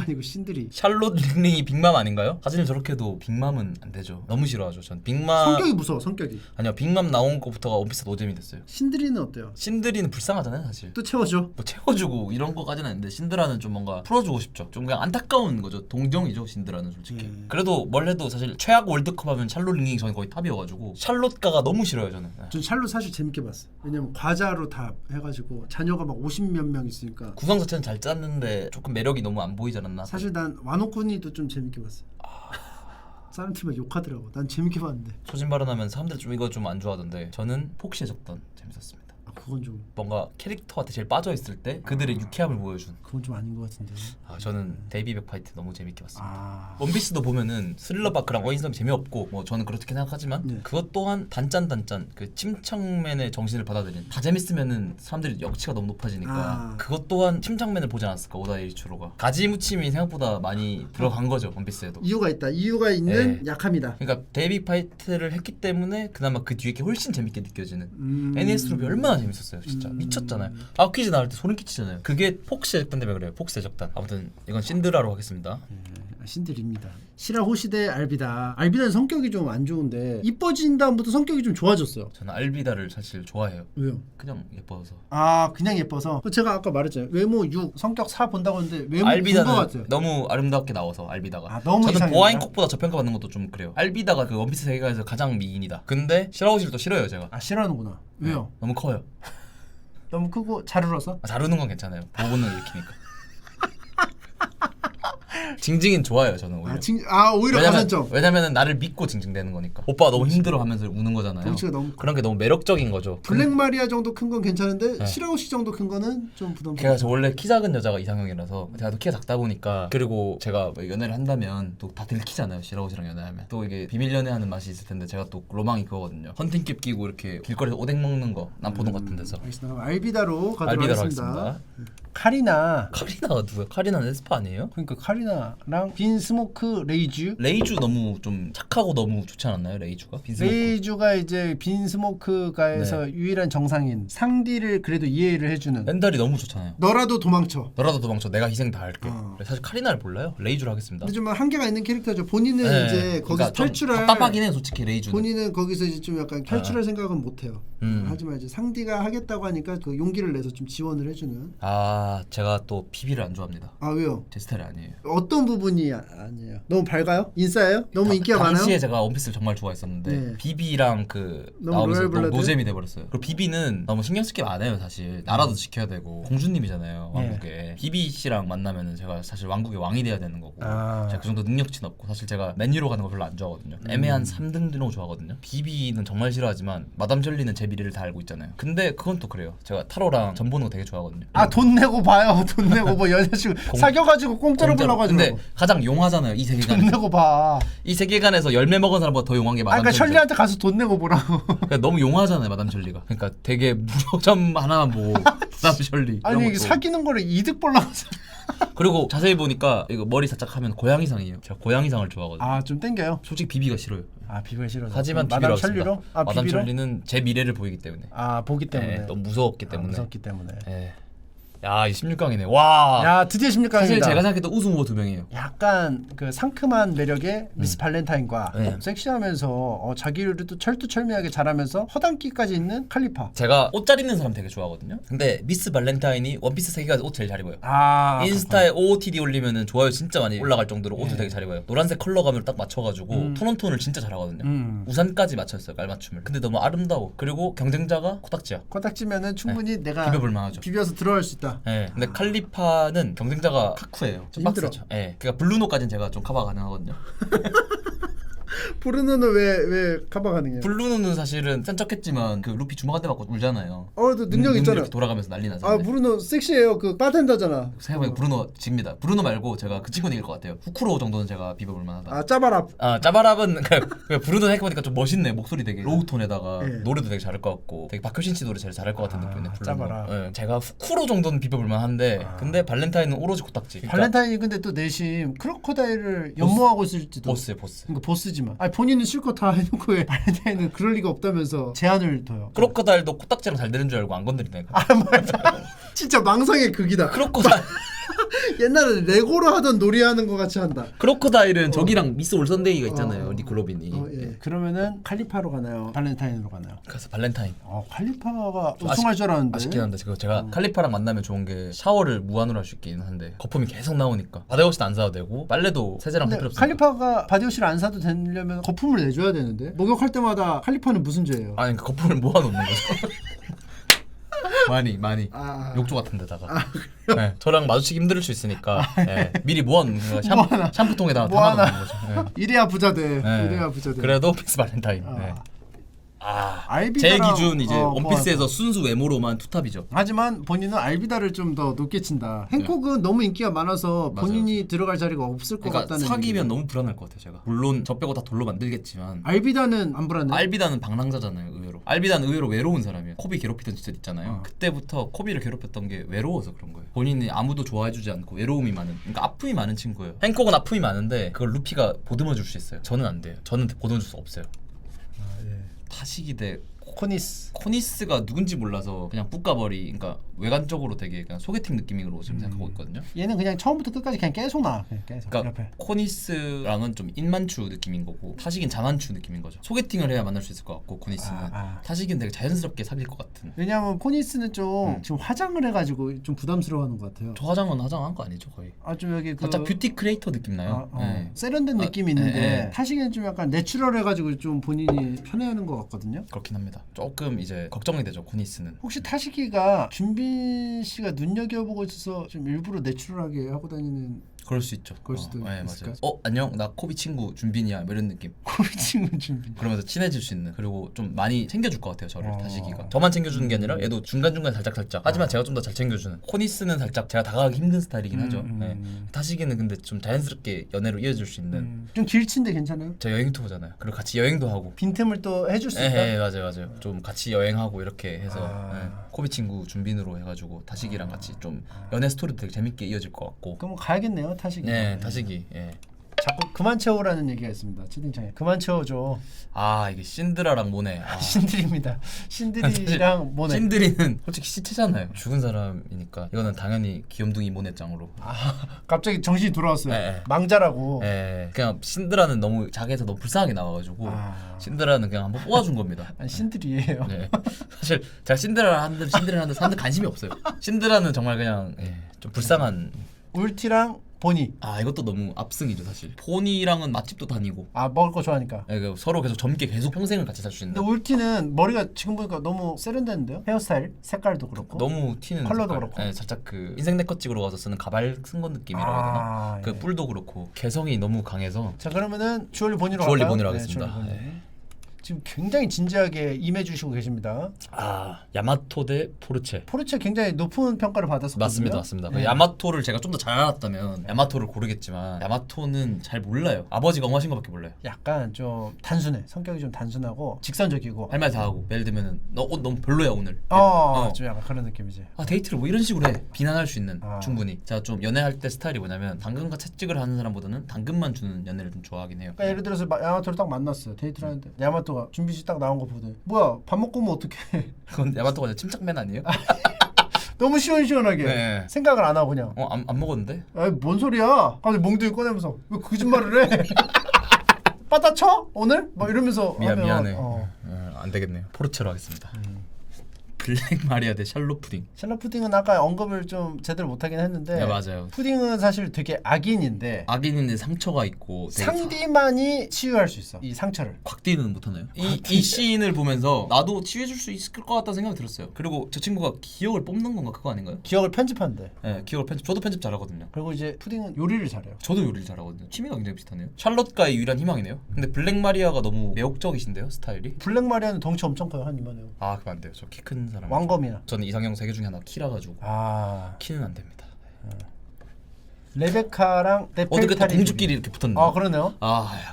아니고 신드리. 샬롯 링링이 빅맘 아닌가요? 사실 저렇게도 빅맘은 안 되죠. 너무 싫어하죠. 전 빅맘. 성격이 무서워. 성격이. 아니요, 빅맘 나온 것부터가 원피스 노잼이 됐어요. 신드리는 어때요? 신드리는 불쌍하잖아요 사실. 또 채워줘. 뭐 채워주고 이런 거까지는 아닌데, 신드라는 좀 뭔가 풀어주고 싶죠. 좀 그냥 안타까운 거죠. 동정이죠 신드라는 솔직히. 그래도 뭘 해도 사실 최악 월드컵 하면 샬롯 링링이 저는 거의 탑이어가지고 샬롯가가 너무 싫어요 저는. 전 샬롯 사실 재밌게 봤어요. 왜냐면 과자로 다 해가지고 자녀가 막 50몇 명 있으니까. 구성 자체는 잘 짰는데 조금 매력이 너무 안 보이지 않았나? 사실 난 와노쿠니도 좀 재밌게 봤어요. 다른 팀은 욕하더라고. 난 재밌게 봤는데. 소신 발언하면 사람들 좀 이거 좀 안 좋아하던데, 저는 폭시의 적던 재밌었습니다. 그건 좀. 뭔가 캐릭터한테 제일 빠져있을 때 그들의 유쾌함을 보여준. 그건 좀 아닌 것 같은데. 저는 데이비백 파이트 너무 재밌게 봤습니다. 아. 원피스도 보면은 스릴러 바크랑 어인섬 재미없고, 뭐 저는 그렇게 생각하지만 네. 그것 또한 단짠 그 침착맨의 정신을 받아들인. 다 재밌으면은 사람들이 역치가 너무 높아지니까 그것 또한 침착맨을 보지 않았을까. 오다 에이치로가 가지무침이 생각보다 많이 들어간 거죠 원피스에도. 이유가 있다. 이유가 있는 약함이다. 그러니까 데이비 파이트를 했기 때문에 그나마 그 뒤에 게 훨씬 재밌게 느껴지는. NES 트로피 얼마나 재밌었어요 진짜. 미쳤잖아요. 아 퀴즈 나올 때 소름 끼치잖아요. 그게 폭스 대적단 때문에 그래요. 폭스 대적단. 아무튼 이건 신드라로 하겠습니다. 신들입니다. 시라 호시대 알비다. 알비다는 성격이 좀 안 좋은데 이뻐진 다음부터 성격이 좀 좋아졌어요. 저는 알비다를 사실 좋아해요. 왜요? 그냥 예뻐서. 아 그냥 예뻐서. 제가 아까 말했잖아요. 외모 6, 성격 4 본다고 했는데 외모 9인 것 알비다는 같아요. 너무 아름답게 나와서 알비다가. 아, 너무 저는 이상해요? 보아인콕보다 저평가받는 것도 좀 그래요. 알비다가 그 원피스 세계관에서 가장 미인이다. 근데 시라호시를 또 싫어요 제가. 아 싫어하는구나. 왜요? 너무 커요. 너무 크고 잘 울어서? 아, 자르는 건 괜찮아요. 보고는 일으키니까. 징징인 좋아요 저는 오히려. 오히려 가산점. 왜냐면은 나를 믿고 징징대는 거니까. 오빠가 너무 힘들어하면서 우는 거잖아요. 덩치가 너무 그런 게 너무 매력적인 거죠. 블랙 마리아 정도 큰 건 괜찮은데 네. 시라호시 정도 큰 거는 좀 부담스러워. 제가 저 원래 키 작은 여자가 이상형이라서 제가 또 키가 작다 보니까 그리고 제가 뭐 연애를 한다면 또 다 들키잖아요. 시라호시랑 연애하면 또 이게 비밀 연애하는 맛이 있을 텐데 제가 또 로망이 그거거든요. 헌팅캡 끼고 이렇게 길거리에서 오뎅 먹는 거 남포동 같은 데서. 알겠습니다. 그럼 알비다로 가도록 알비다로 하겠습니다. 하겠습니다. 카리나. 카리나가 누구야? 카리나는 에스파 아니에요? 그러니까 카리나랑 빈 스모크 레이주. 레이주 너무 좀 착하고 너무 좋지 않았나요? 레이주가? 빈스모크. 레이주가 이제 빈 스모크가에서 유일한 정상인 상디를 그래도 이해를 해주는. 멘탈이 너무 좋잖아요. 너라도 도망쳐. 너라도 도망쳐. 내가 희생 다 할게. 어. 사실 카리나를 몰라요. 레이주로 하겠습니다. 근데 좀 한계가 있는 캐릭터죠. 본인은 네. 이제 거기서 그러니까 좀 탈출할. 답답하긴 해 솔직히 레이주는. 본인은 거기서 이제 좀 약간 탈출할 생각은 못 해요. 하지만 이제 상디가 하겠다고 하니까 그 용기를 내서 좀 지원을 해주는. 아 제가 또 비비를 안 좋아합니다. 아 왜요? 제 스타일이 아니에요. 어떤 부분이 아니에요? 너무 밝아요? 인싸예요? 너무 인기가 많아요? 당시에 제가 원피스를 정말 좋아했었는데 네. 비비랑 그 너무 나오면서 로얄 너무 블러드? 노잼이 돼버렸어요. 그리고 비비는 너무 신경 쓸 게 많아요 사실. 나라도 지켜야 되고 공주님이잖아요 왕국에. 비비 씨랑 만나면은 제가 사실 왕국의 왕이 돼야 되는 거고 아. 제가 그 정도 능력치는 없고 사실 제가 맨유로 가는 거 별로 안 좋아하거든요. 애매한 3등 드는 거 좋아하거든요. 비비는 정말 싫어하지만 마담 젤리는 제 미래를 다 알고 있잖아요. 근데 그건 또 그래요. 제가 타로랑 전 보는 거 되게 좋아하거든요. 아 돈 내고 봐요. 돈 내고 뭐 여자친구 사겨가지고 공짜로 불러가지고. 근데 가장 용하잖아요 이 돈 세계관. 내고 봐. 이 세계관에서 열매 먹은 사람보다 더 용한 게 아 마담 그러니까 젤리. 셜리한테 가서 돈 내고 보라고. 그러니까 너무 용하잖아요 마담 셜리가. 그러니까 되게 무역점 하나만 보고 마담 셜리. 이런 아니 이게 것도. 사귀는 거를 이득 보려고. 그리고 자세히 보니까 이거 머리 살짝 하면 고양이상이에요. 제가 고양이상을 좋아하거든요. 아좀 땡겨요. 솔직히 비비가 싫어요. 아 비비가 싫어서. 하지만 마담 비비로 셜리로? 하겠습니다. 아 마담 비비로? 셜리는 제 미래를 보이기 때문에. 아 보기 때문에. 네, 너무 무서웠기 때문에. 무섭기 때문에. 네. 야, 이 16강이네. 와. 야 드디어 16강입니다. 사실 제가 생각했던 우승 후보 2명이에요. 약간 그 상큼한 매력의 미스 발렌타인과 네. 섹시하면서 자기 요리도 또 철두철미하게 잘하면서 허당끼까지 있는 칼리파. 제가 옷 잘 입는 사람 되게 좋아하거든요. 근데 미스 발렌타인이 원피스 세계관에서 옷 제일 잘 입어요. 아 인스타에 OOTD 올리면은 좋아요 진짜 많이 올라갈 정도로 옷을 되게 잘 입어요. 노란색 컬러감을 딱 맞춰가지고 톤온톤을 진짜 잘하거든요. 우산까지 맞췄어요 깔맞춤을. 근데 너무 아름다워. 그리고 경쟁자가 코딱지야. 코딱지면은 충분히 내가 비벼볼 만하죠. 비벼서 들어갈 수 있다. 네. 근데 칼리파는 경쟁자가 카쿠예요. 좀 힘들어. 빡세죠. 네. 그러니까 블루노까지는 제가 좀 커버 가능하거든요. 브루노는 왜 커버 가능해요? 블루노는 사실은 센 척했지만 그 루피 주먹 한 대 맞고 울잖아요. 또 능력 눈 있잖아. 이렇게 돌아가면서 난리 나서. 아 브루노 섹시해요. 그 바텐더잖아. 생각해보니까 브루노 집니다. 브루노 말고 제가 그 친구는 이길 것 같아요. 후쿠로 정도는 제가 비벼볼 만하다. 아 짜바랍. 아 짜바랍은 그냥 브루노 생각해보니까 좀 멋있네. 목소리 되게 로우 톤에다가 예. 노래도 되게 잘할 것 같고 되게 박효신 씨 노래 제일 잘할 것 같은 느낌이네. 브루노. 짜바랍. 예, 제가 후쿠로 정도는 비벼볼 만한데 근데 발렌타인은 오로지 코딱지. 그러니까 발렌타인이 근데 또 내심 크로커다일을 연모하고 있을지도. 보스예요 보스. 그러니까 보스지만. 아니 본인은 실컷 다 해놓고 왜 발렌타인은 그럴 리가 없다면서 제한을 둬요. 크로커다일도 코딱지랑 잘 되는 줄 알고 안 건드리네. 진짜 망상의 극이다. 크로커다일. 옛날에 레고로 하던 놀이하는 거 같이 한다. 크로커다일은 저기랑 미스 올선데이가 있잖아요. 니클로빈이. 예. 그러면은 칼리파로 가나요? 발렌타인으로 가나요? 그래서 발렌타인. 칼리파가 우승할 줄 알았는데. 아쉽긴 한데 제가 칼리파랑 만나면 좋은 게 샤워를 무한으로 할 수 있긴 한데 거품이 계속 나오니까 바디워시도 안 사도 되고 빨래도 세제랑 할 근데 필요 없어. 칼리파가 바디워시를 안 사도 되려면 거품을 내줘야 되는데 목욕할 때마다 칼리파는 무슨 죄예요? 아니 그 거품을 모아놓는 거죠. 많이 욕조 같은 데다가. 네, 저랑 마주치기 힘들 수 있으니까 네, 미리 모아놓는 거예요. 샴푸통에다가 담아놓는 거죠. 네. 이래야 부자돼. 네. 이래야 부자돼. 그래도 피스 발렌타인. 네. 제 알비다랑- 기준 이제 원피스에서 뭐 순수 외모로만 투탑이죠. 하지만 본인은 알비다를 좀 더 높게 친다. 행콕은 너무 인기가 많아서 맞아요. 본인이 들어갈 자리가 없을 것 그러니까 같다는 사귀면 얘기예요. 너무 불안할 것 같아요 제가. 물론 저 빼고 다 돌로 만들겠지만 알비다는 안 불안해. 알비다는 방랑자잖아요 의외로. 알비다는 의외로 외로운 사람이에요. 코비 괴롭히던 시절 있잖아요. 그때부터 코비를 괴롭혔던 게 외로워서 그런 거예요. 본인이 아무도 좋아해주지 않고 외로움이 많은, 그러니까 아픔이 많은 친구예요. 행콕은 아픔이 많은데 그걸 루피가 보듬어 줄 수 있어요. 저는 안 돼요. 저는 보듬어 줄 수 없어요. 타시기 대 코니스가 누군지 몰라서 그냥 뿌까버리, 그러니까 외관적으로 되게 그냥 소개팅 느낌으로 지금 생각하고 있거든요. 얘는 그냥 처음부터 끝까지 그냥 계속 나와. 그냥 계속. 그러니까 옆에. 코니스랑은 좀 인만추 느낌인 거고 타식인 자만추 느낌인 거죠. 소개팅을 해야 만날 수 있을 것 같고 코니스는 타식인 되게 자연스럽게 사귈 것 같은. 왜냐면 코니스는 좀 지금 화장을 해가지고 좀 부담스러워하는 것 같아요. 저 화장은 화장한 거 아니죠 거의. 좀 여기 살짝 뷰티 크리에이터 느낌 나요. 네. 세련된 느낌이 있는데 네. 타식이는 좀 약간 내추럴해가지고 좀 본인이 편해하는 것 같거든요. 그렇긴 합니다. 조금 이제 걱정이 되죠 코니스는. 혹시 타식이가 준빈 씨가 눈여겨보고 있어서 좀 일부러 내추럴하게 하고 다니는 그럴 수 있죠. 그럴 수도 네, 있을까? 맞아요. 안녕 나 코비 친구 준빈이야 뭐 이런 느낌. 코비 친구 준빈. 그러면서 친해질 수 있는, 그리고 좀 많이 챙겨줄 것 같아요 저를. 타식이가 저만 챙겨주는 게 아니라 얘도 중간중간 살짝 하지만 제가 좀 더 잘 챙겨주는. 코니스는 살짝 제가 다가가기 힘든 스타일이긴 하죠. 네. 타식이는 근데 좀 자연스럽게 연애로 이어질 수 있는. 좀 길친데 괜찮아요? 저 여행 투어잖아요. 그리고 같이 여행도 하고. 빈틈을 또 해줄 수 있다? 네, 맞아요. 좀 같이 여행하고 이렇게 해서 코비 친구 준빈으로 해가지고 타식이랑 같이 좀 연애 스토리도 되게 재밌게 이어질 것 같고. 그럼 가야겠네요 타식이. 네, 타식이. 예. 자꾸 그만 채우라는 얘기가 있습니다 채팅창에. 그만 채워줘. 이게 신드라랑 모네. 신들입니다. 신들이랑 모네. 신드리는 솔직히 시체잖아요. 죽은 사람이니까 이거는 당연히 귀염둥이 모네짱으로. 갑자기 정신이 돌아왔어요. 네. 망자라고. 네, 그냥 신드라는 너무 자기에서 너무 불쌍하게 나와가지고 신드라는 그냥 한번 뽑아준 겁니다. 아니 신들이에요. 네. 사실 제가 신드라를 하는데 사람들 관심이 없어요. 신드라는 정말 그냥 좀 불쌍한. 울티랑 보니. 이것도 너무 압승이죠 사실. 보니랑은 맛집도 다니고. 먹을 거 좋아하니까. 네, 서로 계속 젊게 계속 평생을 같이 살 수 있는. 근데 울티는 머리가 지금 보니까 너무 세련됐는데요? 헤어스타일, 색깔도 그렇고. 너무 튀는 컬러도 색깔. 그렇고. 네, 살짝 그 인생 네컷 찍으러 가서 쓰는 가발 쓴 것 느낌이라고 해야 되나? 그 뿔도 그렇고 개성이 너무 강해서. 자 그러면은 주얼리 보니로 주얼리 갈까요? 보니로 하겠습니다. 주얼리 보니. 지금 굉장히 진지하게 임해주시고 계십니다. 야마토 대 포르체. 포르체 굉장히 높은 평가를 받았었거든요. 맞습니다. 네. 야마토를 제가 좀 더 잘 알았다면 야마토를 고르겠지만 야마토는 잘 몰라요. 아버지가 엉하신 거밖에 몰라요. 약간 좀 단순해. 성격이 좀 단순하고 직선적이고. 할 말 다 하고. 예를 들면은 너 옷 너무 별로야 오늘. 좀 약간 그런 느낌이지. 데이트를 뭐 이런 식으로 해. 비난할 수 있는. 충분히. 제가 좀 연애할 때 스타일이 뭐냐면 당근과 채찍을 하는 사람보다는 당근만 주는 연애를 좀 좋아하긴 해요. 그러니까 예를 들어서 야마토를 딱 만났어요. 데이트를 하는데 야마토가 준비 씨 딱 나온 거 보더니 뭐야 밥 먹고 오면 어떡해. 그건 야마토가 아니라 침착맨 아니에요? 너무 시원시원하게. 네. 생각을 안 하고 그냥. 안 먹었는데? 뭔 소리야. 갑자기 몽둥이 꺼내면서 왜 거짓말을 해. 빠따쳐? 오늘? 막 이러면서 미안해. 안 되겠네요. 포르체로 하겠습니다. 블랙 마리아 대 샬롯 푸딩. 샬롯 푸딩은 아까 언급을 좀 제대로 못하긴 했는데. 네, 맞아요. 푸딩은 사실 되게 악인인데 상처가 있고 상디만이 치유할 수 있어. 이 상처를. 곽디는 못하나요? 이 씬을 보면서 나도 치유해줄 수 있을 것 같다는 생각이 들었어요. 그리고 저 친구가 기억을 뽑는 건가 그거 아닌가요? 기억을 편집한대. 네, 기억을 저도 편집 잘하거든요. 그리고 이제 푸딩은 요리를 잘해요. 저도 요리를 잘하거든요. 취미가 굉장히 비슷하네요. 샬롯과의 유일한 희망이네요. 근데 블랙 마리아가 너무 매혹적이신데요 스타일이. 블랙 마리아는 덩치 엄청 커요. 한 이만해요. 그럼 안 돼요. 저 키 큰 사람. 왕검이야. 저는 이상형 3개 중에 하나 키라 가지고. 키는 안 됩니다. 레베카랑 어떻게 또 공주끼리 이렇게 붙었네. 그러네요.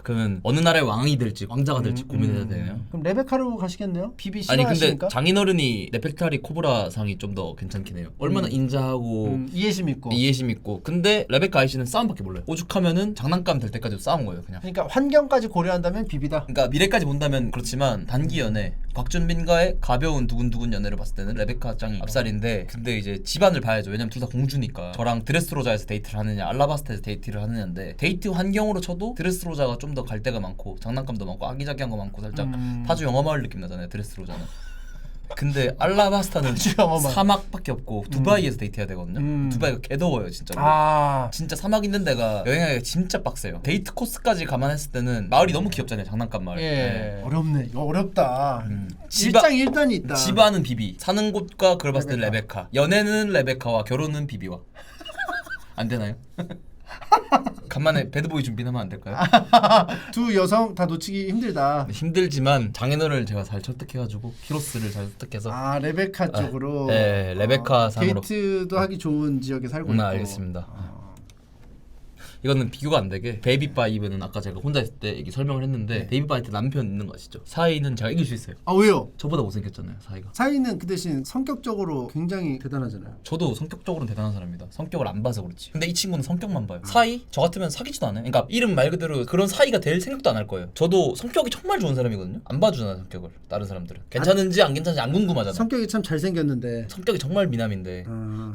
그러면 어느 나라의 왕이 될지 왕자가 될지 고민해야 되네요. 그럼 레베카로 가시겠네요? 비비 아니 싫어하시니까? 근데 장인어른이 네페르타리 코브라 상이 좀 더 괜찮긴 해요. 얼마나 인자하고 이해심 있고. 근데 레베카 아이씨는 싸움밖에 몰라요. 오죽하면은 장난감 될 때까지 싸운 거예요 그냥. 그러니까 환경까지 고려한다면 비비다. 그러니까 미래까지 본다면 그렇지만 단기 연애 곽준빈과의 가벼운 두근두근 연애를 봤을 때는 레베카 짱이 앞살인데, 근데 이제 집안을 봐야죠. 왜냐면 둘 다 공주니까. 저랑 드레스로자에서 데이트를 하느냐 알라바스타에서 데이트를 하느냐인데, 데이트 환경으로 쳐도 드레스로자가 좀 더 갈 데가 많고 장난감도 많고 아기자기한 거 많고 살짝 파주 영화마을 느낌 나잖아요 드레스로자는. 근데 알라바스타는 사막밖에 없고 두바이에서 데이트해야 되거든요. 두바이가 개더워요 진짜로. 진짜 사막 있는 데가 여행하기가 진짜 빡세요. 데이트 코스까지 감안했을 때는 마을이 너무 귀엽잖아요. 장난감 마을. 네. 어렵네. 이거 어렵다. 일장일단이 있다. 집안은 비비, 사는 곳과 그걸 봤을 때 레베카, 연애는 레베카와 결혼은 비비와. 안 되나요? 간만에 배드보이 준비하면 안 될까요? 두 여성 다 놓치기 힘들다. 힘들지만 장인어른을 제가 잘 설득해가지고 키로스를 잘 설득해서 레베카 쪽으로. 네, 레베카 상으로 데이트도 하기 좋은 지역에 살고 있고. 알겠습니다. 이거는 비교가 안 되게 베이비5는 아까 제가 혼자 있을 때 얘기 설명을 했는데 베이비5 남편 있는 거 아시죠? 사이는 제가 이길 수 있어요. 아 왜요? 저보다 못생겼잖아요 사이가. 사이는 그 대신 성격적으로 굉장히 대단하잖아요. 저도 성격적으로는 대단한 사람입니다. 성격을 안 봐서 그렇지. 근데 이 친구는 성격만 봐요. 사이? 저 같으면 사귀지도 않아요. 그러니까 이름 말 그대로 그런 사이가 될 생각도 안 할 거예요. 저도 성격이 정말 좋은 사람이거든요. 안 봐주잖아요 성격을. 다른 사람들은 괜찮은지 안 괜찮은지 안 궁금하잖아. 성격이 참 잘생겼는데 성격이 정말 미남인데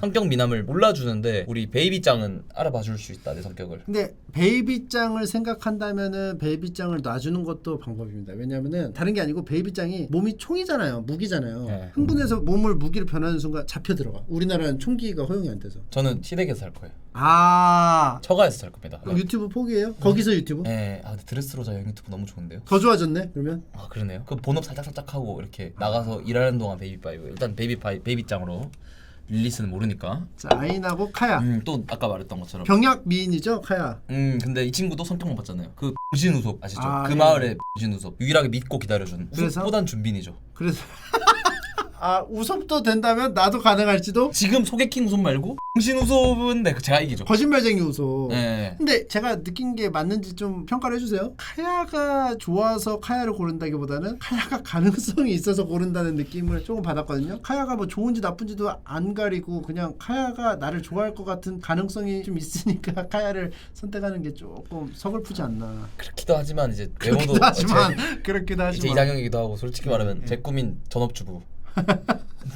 성격 미남을 몰라주는데 우리 베이비짱은 알아봐줄 수 있다 내 성격을. 근데 베이비짱을 생각한다면은 베이비짱을 놔주는 것도 방법입니다. 왜냐면은 다른 게 아니고 베이비짱이 몸이 총이잖아요. 무기잖아요. 네. 흥분해서 몸을 무기로 변하는 순간 잡혀 들어가. 우리나라는 총기가 허용이 안 돼서. 저는 시댁에서 살 거예요. 아 처가에서 살 겁니다. 그럼 유튜브 포기해요? 거기서 유튜브? 네. 아 근데 드레스로자 여행 유튜브 너무 좋은데요. 더 좋아졌네 그러면? 아 그러네요. 그 본업 살짝 하고 이렇게 나가서 일하는 동안 베이비5 일단 베이비짱으로 릴리스는 모르니까. 자 아인하고 카야. 또 아까 말했던 것처럼. 병약 미인이죠 카야. 근데 이 친구도 성격만 봤잖아요. 그 진우섭 아시죠? 아, 그 예. 마을의 진우섭 유일하게 믿고 기다려준. 그래서? 우섭보단 준빈이죠. 그래서 아 우섭도 된다면 나도 가능할지도. 지금 소개팅 우섭 말고 진우섭은 네, 제가 이기죠. 거짓말쟁이 우섭. 네. 근데 제가 느낀 게 맞는지 좀 평가를 해주세요. 카야가 좋아서 카야를 고른다기보다는 카야가 가능성이 있어서 고른다는 느낌을 조금 받았거든요. 카야가 뭐 좋은지 나쁜지도 안 가리고 그냥 카야가 나를 좋아할 것 같은 가능성이 좀 있으니까 카야를 선택하는 게 조금 서글프지 않나. 그렇기도 하지만 이제 외모도 그렇기도 하지만 그렇기도 이제 하지만 이상형이기도 하고 솔직히 말하면 제 꿈인 전업주부.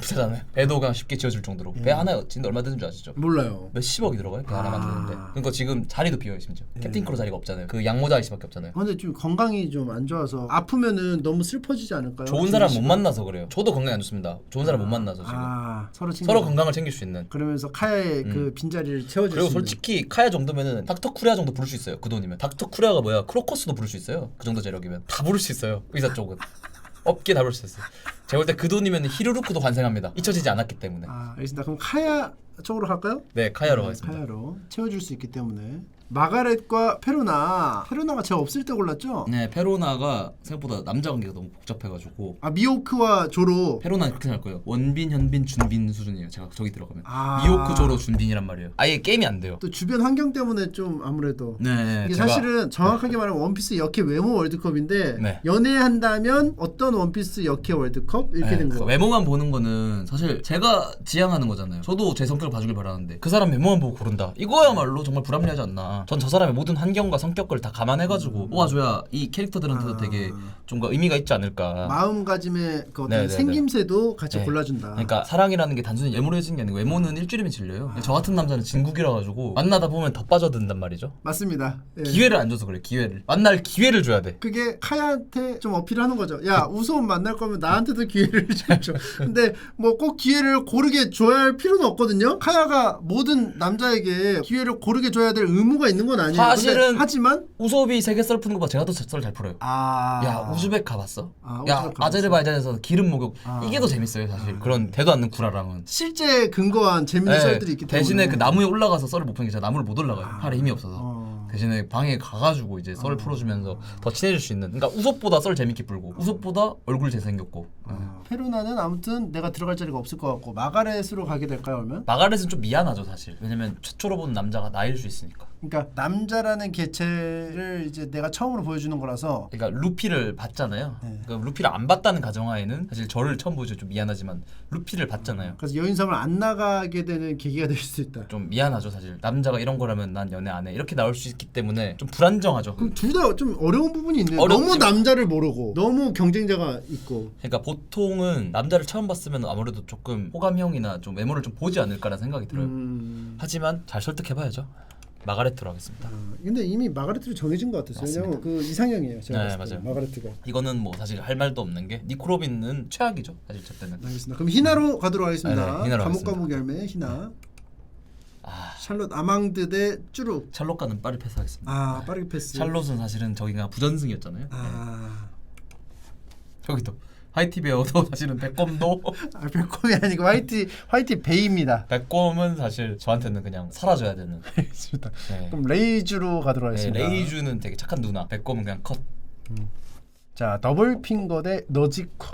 비싸잖아요. 배도 그냥 쉽게 지어줄 정도로. 배 하나 진짜 얼마 드는 줄 아시죠? 몰라요. 몇십억이 들어가요 배 하나 만드는데. 그러니까 지금 자리도 비어요 심지어. 캡틴 크루 자리가 없잖아요. 그 양모자 아저씨밖에 없잖아요. 근데 좀 건강이 좀 안 좋아서 아프면은 너무 슬퍼지지 않을까요? 좋은 사람 못 만나서 그래요. 저도 건강이 안 좋습니다. 좋은 사람 못 만나서 지금. 서로 챙겨. 서로 건강을 챙길 수 있는. 그러면서 카야의 그 빈자리를 채워줄 그리고 수 있는. 솔직히 카야 정도면은 닥터 쿠레아 정도 부를 수 있어요. 그 돈이면. 닥터 쿠레아가 뭐야? 크로커스도 부를 수 있어요. 그 정도 재력이면 다 부를 수 있어요. 의사 쪽은. 업계 다 부를 수 있어요. 제가 볼 때 그 돈이면 히루루크도 환생합니다. 잊혀지지 않았기 때문에. 알겠습니다. 그럼 카야 쪽으로 갈까요? 네, 카야로 가겠습니다. 카야로 채워줄 수 있기 때문에. 마가렛과 페로나가 제가 없을 때 골랐죠? 네, 페로나가 생각보다 남자 관계가 너무 복잡해가지고. 미호크와 조로. 페로나는 그렇게 할 거예요. 원빈, 현빈, 준빈 수준이에요. 제가 저기 들어가면. 아. 미호크, 조로, 준빈이란 말이에요. 아예 게임이 안 돼요. 또 주변 환경 때문에 좀 아무래도. 네, 이게 제가 사실은 정확하게 말하면 원피스 역회 외모 월드컵인데 네. 연애한다면 어떤 원피스 역회 월드컵 이렇게 된 거. 외모만 보는 거는 사실 제가 지향하는 거잖아요. 저도 제 성격을 봐주길 바라는데 그 사람 외모만 보고 고른다. 이거야말로 정말 불합리하지 않나. 전 저 사람의 모든 환경과 성격을 다 감안해가지고 뽑아줘야 이 캐릭터들한테도 되게 좀가 의미가 있지 않을까. 마음가짐의 그 어떤 네네네. 생김새도 같이 네. 골라준다. 그러니까 사랑이라는 게 단순히 외모로 해진 게 아니고 외모는 일주일이면 질려요. 저 같은 남자는 진국이라 가지고 만나다 보면 더 빠져든단 말이죠. 맞습니다. 예. 기회를 안 줘서 그래. 기회를 만날 기회를 줘야 돼. 그게 카야한테 좀 어필하는 거죠. 야 우소은 만날 거면 나한테도 기회를 좀 줘. 근데 뭐 꼭 기회를 고르게 줘야 할 필요는 없거든요. 카야가 모든 남자에게 기회를 고르게 줘야 될 의무가 있는 건 아니에요. 사실은 근데 하지만 우섭이 세계 썰 푸는 거봐 제가 더 썰 잘 풀어요. 야 우즈벡 가봤어? 야 우즈벡 가봤어. 아제르바이잔에서 기름 목욕 이게 더 재밌어요 사실. 그런 대도 않는 구라랑은. 실제 근거한 재밌는 썰들이 있기 때문에 대신에 그 나무에 올라가서 썰을 못 푸는 게 제가 나무를 못 올라가요. 팔에 힘이 없어서. 대신에 방에 가가지고 이제 썰을 풀어주면서 더 친해질 수 있는. 그러니까 우섭보다 썰 재밌게 풀고 우섭보다 얼굴 잘생겼고. 페루나는 아무튼 내가 들어갈 자리가 없을 것 같고 마가렛으로 가게 될까요 그러면? 마가렛은 좀 미안하죠 사실. 왜냐면 최초로 본 남자가 나일 수 있으니까. 그러니까 남자라는 개체를 이제 내가 처음으로 보여주는 거라서. 그러니까 루피를 봤잖아요. 네. 그러니까 루피를 안 봤다는 가정하에는 사실 저를 처음 보여줘 좀 미안하지만 루피를 봤잖아요. 그래서 여인섬을 안 나가게 되는 계기가 될 수 있다. 좀 미안하죠 사실. 남자가 이런 거라면 난 연애 안 해 이렇게 나올 수 있기 때문에 좀 불안정하죠. 그럼 둘 다 좀 어려운 부분이 있네요. 어렵지만- 너무 남자를 모르고 너무 경쟁자가 있고. 그러니까 보통은 남자를 처음 봤으면 아무래도 조금 호감형이나 좀 외모를 좀 보지 않을까라는 생각이 들어요. 하지만 잘 설득해봐야죠. 마가렛으로 하겠습니다. 근데 이미 마가렛으로 정해진 것 같았어요. 맞습니다. 왜냐면 그 이상형이에요. 제가 네, 봤을 때 맞아요. 마가렛가. 이거는 뭐 사실 할 말도 없는 게 니코로빈은 최악이죠 사실 저 때는. 알겠습니다. 그럼 희나로 가도록 하겠습니다. 네, 희나로 감옥 하겠습니다. 감옥 열매 희나. 샬롯 아망드 대 쭈룩. 샬롯과는 빠르게 패스하겠습니다. 빠르게 패스. 샬롯은 사실은 저기가 부전승이었잖아요. 저기도 화이티 베어도 사실은 백검도 백곰이 아니고 화이트 베이입니다. 백검은 사실 저한테는 그냥 사라져야 되는. 알겠습니다. 네. 그럼 레이주로 가도록 네, 하겠습니다. 레이주는 되게 착한 누나. 백검은 그냥 컷. 자 더블 핑거 대 너지코.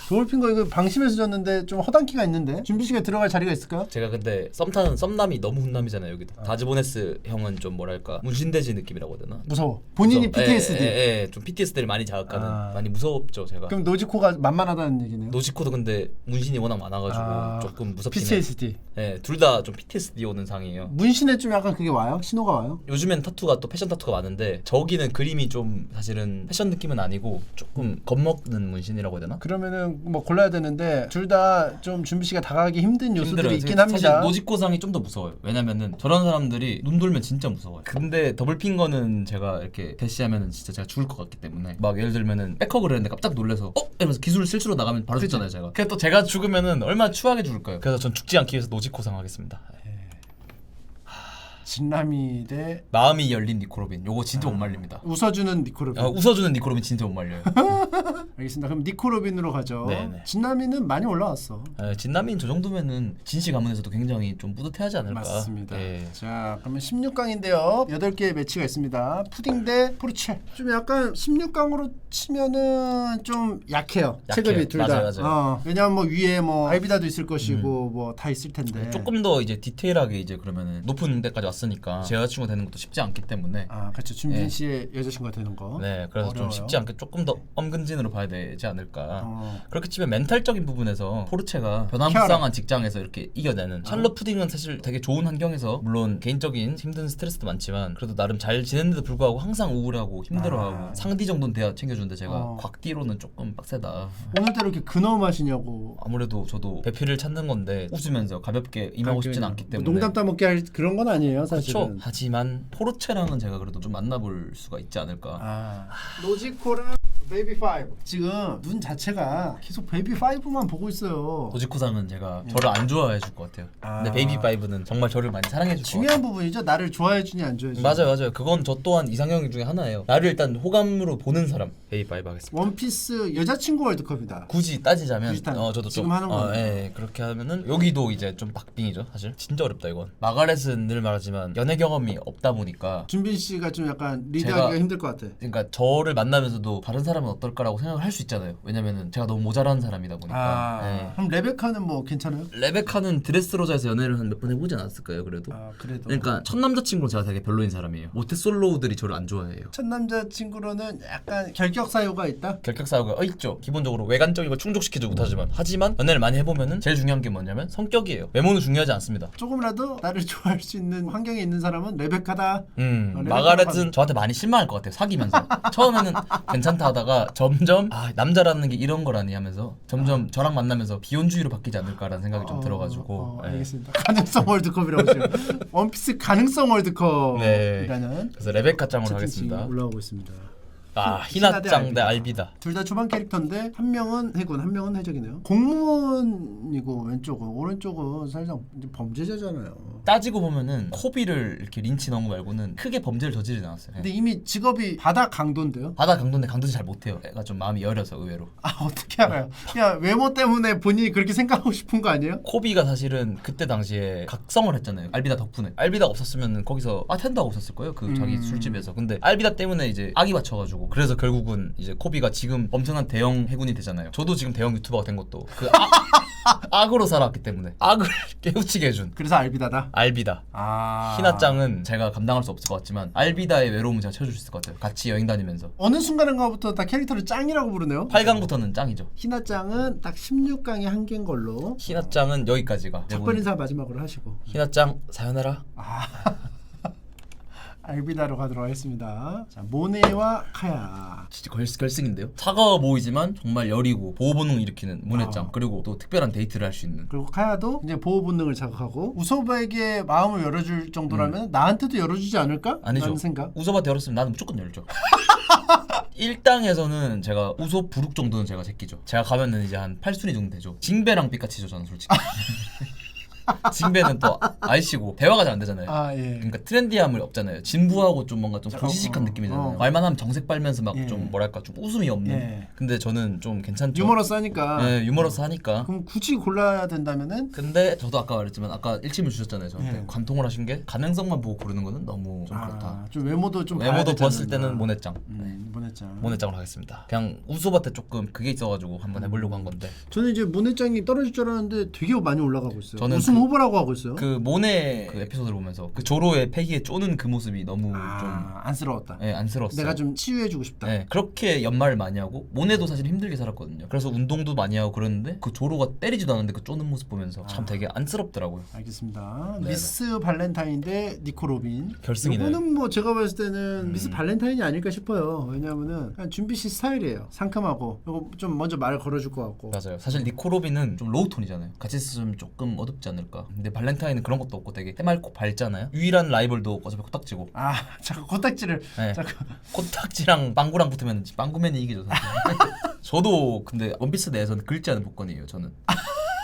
더블핑거 이거 방심해서 졌는데 좀 허당기가 있는데 준비 씨가 들어갈 자리가 있을까요? 제가 근데 썸 타는 썸남이 너무 훈남이잖아요 여기도. 다즈보네스 형은 좀 뭐랄까 문신대지 느낌이라고 해야 되나? 무서워. 본인이 PTSD. 좀 PTSD를 많이 자극하는 많이 무섭죠 제가. 그럼 노지코가 만만하다는 얘기네요. 노지코도 근데 문신이 워낙 많아가지고 조금 무섭긴 해. PTSD. 네, 둘 다 좀 PTSD 오는 상이에요. 문신에 좀 약간 그게 와요? 신호가 와요? 요즘엔 타투가 또 패션 타투가 많은데 저기는 그림이 좀 사실은 패션 느낌은 아니고 조금 겁먹는 문신이라고 해야 되나? 그러면은 뭐 골라야 되는데 둘 다 좀 준비 씨가 다가가기 힘든 요소들이 힘들어요. 있긴 사실 합니다. 노지코상이 좀 더 무서워요. 왜냐면은 저런 사람들이 눈 돌면 진짜 무서워요. 근데 더블핑거는 제가 이렇게 대시하면은 진짜 제가 죽을 것 같기 때문에 막 예를 들면은 백허그를 했는데 깜짝 놀라서 이러면서 기술 실수로 나가면 바로 죽잖아요 제가. 그래서 또 제가 죽으면은 얼마나 추하게 죽을까요? 그래서 전 죽지 않기 위해서 노지코상 하겠습니다. 진라미 대 마음이 열린 니코로빈. 요거 진짜 못 말립니다. 웃어주는 니코로빈. 웃어주는 니코로빈 진짜 못 말려요. 알겠습니다. 그럼 니코로빈으로 가죠. 네네. 진라미는 많이 올라왔어. 진남인 저 정도면은 진씨 가문에서도 굉장히 좀 뿌듯해하지 않을까. 맞습니다. 예. 자, 그러면 16강인데요. 8개의 매치가 있습니다. 푸딩 대 포르체. 좀 약간 16강으로 치면은 좀 약해요. 약해요. 체급이 둘 다. 맞아요. 왜냐면 뭐 위에 뭐 알비다도 있을 것이고 뭐 다 있을 텐데. 조금 더 이제 디테일하게 이제 그러면은 높은 데까지 왔으니까 제 여자친구 되는 것도 쉽지 않기 때문에. 그렇죠. 준빈 예. 씨의 여자친구가 되는 거. 네, 그래서 어려워요. 좀 쉽지 않게 조금 더 엄근진으로 봐야 되지 않을까. 어. 그렇게 치면 멘탈적인 부분에서 포르체가 변화무쌍한 직장에서 이렇게 이겨내는. 샬럿 푸딩은 사실 되게 좋은 환경에서 물론 개인적인 힘든 스트레스도 많지만 그래도 나름 잘 지냈는데도 불구하고 항상 우울하고 힘들어하고 상디 정도는 돼야 챙겨주는데 제가 곽디로는 조금 빡세다. 오늘따라 이렇게 근엄하시냐고. 아무래도 저도 배필을 찾는 건데 웃으면서 가볍게 임하고 싶진 않기 뭐 때문에. 농담 따먹게 할 그런 건 아니에요, 사실은. 그렇죠. 하지만 포르체랑은 제가 그래도 좀 만나볼 수가 있지 않을까. 로지코랑 베이비 5. 지금 눈 자체가 계속 베이비 5만 보고 있어요. 노지코상은 제가 저를 안 좋아해 줄 것 같아요. 근데 베이비 5는 정말 저를 많이 사랑해 줄 것 같아요. 중요한 부분이죠. 나를 좋아해 주니 안 좋아해 주니. 맞아요. 그건 저 또한 이상형 중에 하나예요. 나를 일단 호감으로 보는 사람. 베이비 5 하겠습니다. 원피스 여자친구 월드컵이다. 굳이 따지자면 굳이 저도 지금 좀 하는 거. 그렇게 하면은 여기도 이제 좀 박빙이죠. 사실 진짜 어렵다 이건. 마가렛은 늘 말하지만 연애 경험이 없다 보니까 준빈 씨가 좀 약간 리드하기가 제가- 힘들 것 같아. 그러니까 저를 만나면서도 다른 사람은 어떨까라고 생각을 할 수 있잖아요. 왜냐면은 제가 너무 모자란 사람이다 보니까. 예. 그럼 레베카는 뭐 괜찮아요? 레베카는 드레스로자에서 연애를 한 몇 번 해보지 않았을까요? 그래도. 그래도. 그러니까 첫 남자친구는 제가 되게 별로인 사람이에요. 모태솔로우들이 저를 안 좋아해요. 첫 남자친구로는 약간 결격 사유가 있다. 결격 사유가 있죠. 기본적으로 외관적인 걸 충족시키지 못하지만 하지만 연애를 많이 해보면은 제일 중요한 게 뭐냐면 성격이에요. 외모는 중요하지 않습니다. 조금이라도 나를 좋아할 수 있는 환경에 있는 사람은 레베카다. 마가렛은 저한테 많이 실망할 것 같아요. 사귀면서 처음에는 괜찮다 하다가 점점 남자라는 게 이런 거라니 하면서 점점 저랑 만나면서 비혼주의로 바뀌지 않을까라는 생각이 좀 들어가지고. 알겠습니다. 가능성 월드컵이라고 지금 원피스 가능성 월드컵이라는 그래서 레베카 짱으로 채팅창이 하겠습니다. 올라오고 있습니다. 히나짱 대 알비다. 둘 다 초반 캐릭터인데 한 명은 해군, 한 명은 해적이네요. 공무원이고 왼쪽은, 오른쪽은 사실상 이제 범죄자잖아요. 따지고 보면은 코비를 이렇게 린치 넣은 거 말고는 크게 범죄를 저지르지 않았어요. 근데 이미 직업이 바다 강도인데요. 바다 강도인데 강도질 잘 못해요. 애가 좀 마음이 여려서 의외로. 어떻게 알아요? 그냥 외모 때문에 본인이 그렇게 생각하고 싶은 거 아니에요? 코비가 사실은 그때 당시에 각성을 했잖아요. 알비다 덕분에. 알비다가 없었으면 거기서 바텐더하고 있었을 거예요. 그 자기 술집에서. 근데 알비다 때문에 이제 악이 받쳐가지고 그래서 결국은 이제 코비가 지금 엄청난 대형 해군이 되잖아요. 저도 지금 대형 유튜버가 된 것도 그 악으로 살아왔기 때문에 악을 깨우치게 해준. 그래서 알비다다. 알비다. 히나짱은 제가 감당할 수 없을 것 같지만 알비다의 외로움은 제가 채워줄 수 있을 것 같아요. 같이 여행 다니면서. 어느 순간인가부터 다 캐릭터를 짱이라고 부르네요. 8강부터는 짱이죠. 히나짱은 딱 16강의 한계인 걸로. 히나짱은 여기까지가. 작별 인사 마지막으로 하시고. 히나짱 사요나라. 알비다로 가도록 하겠습니다. 자, 모네와 카야. 진짜 결승인데요. 차가워 보이지만 정말 여리고 보호 본능 일으키는 문해짱. 그리고 또 특별한 데이트를 할 수 있는. 그리고 카야도 이제 보호 본능을 자극하고 우소바에게 마음을 열어줄 정도라면 나한테도 열어주지 않을까? 아니죠. 라는 생각. 우소한테 열었으면 나는 무조건 열죠. 1당에서는 제가 우소 부룩 정도는 제가 제끼죠. 제가 가면은 이제 한 8순위 정도 되죠. 징배랑 삐까치죠 저는 솔직히. 징배는 또 아이씨고 대화가 잘 안 되잖아요. 아 예. 그러니까 트렌디함을 없잖아요. 진부하고 좀 뭔가 좀 고지식한 느낌이잖아요. 말만 하면 정색 빨면서 막 좀 예. 뭐랄까 좀 웃음이 없는. 예. 근데 저는 좀 괜찮죠. 유머러스하니까. 네, 유머러스 하니까. 그럼 굳이 골라야 된다면은 근데 저도 아까 말했지만 아까 일침을 주셨잖아요. 저한테 예. 관통을 하신 게 가능성만 보고 고르는 거는 너무 좀 그렇다. 좀 외모도 좀 외모도 봐야 봤을 되지 때는 않나. 모네짱. 모네짱. 모네짱으로 하겠습니다. 그냥 우소밭에 조금 그게 있어가지고 한번 해보려고 한 건데 저는 이제 모네짱이 떨어질 줄 알았는데 되게 많이 올라가고 있어요. 저는 우승 그- 후보라고 하고 있어요. 그 모네 그 에피소드를 보면서 그 조로의 패기에 쪼는 그 모습이 너무 안쓰러웠다. 좀 안쓰러웠어요. 내가 좀 치유해주고 싶다. 네, 그렇게 연말을 많이 하고 모네도 사실 힘들게 살았거든요. 그래서 운동도 많이 하고 그러는데 그 조로가 때리지도 않는데 그 쪼는 모습 보면서 참 되게 안쓰럽더라고요. 알겠습니다. 네네. 미스 발렌타인 대 니코 로빈. 결승이네. 이거는 뭐 제가 봤을 때는 미스 발렌타인이 아닐까 싶어요. 왜냐하면은 그냥 준비 씨 스타일이에요. 상큼하고 이거 좀 먼저 말을 걸어줄 것 같고. 맞아요. 사실 니코 로빈은 좀 로우 톤이잖아요. 같이 있으면 조금 어둡지 않을까. 근데 발렌타인은 그런 것도 없고 되게 해맑고 밝잖아요. 유일한 라이벌도 어차피 코딱지고. 자꾸 코딱지를 네. 자꾸. 코딱지랑 빵구랑 붙으면 빵구맨이 이기죠. 사실. 저도 근데 원피스 내에서는 긁지 않은 복권이에요. 저는.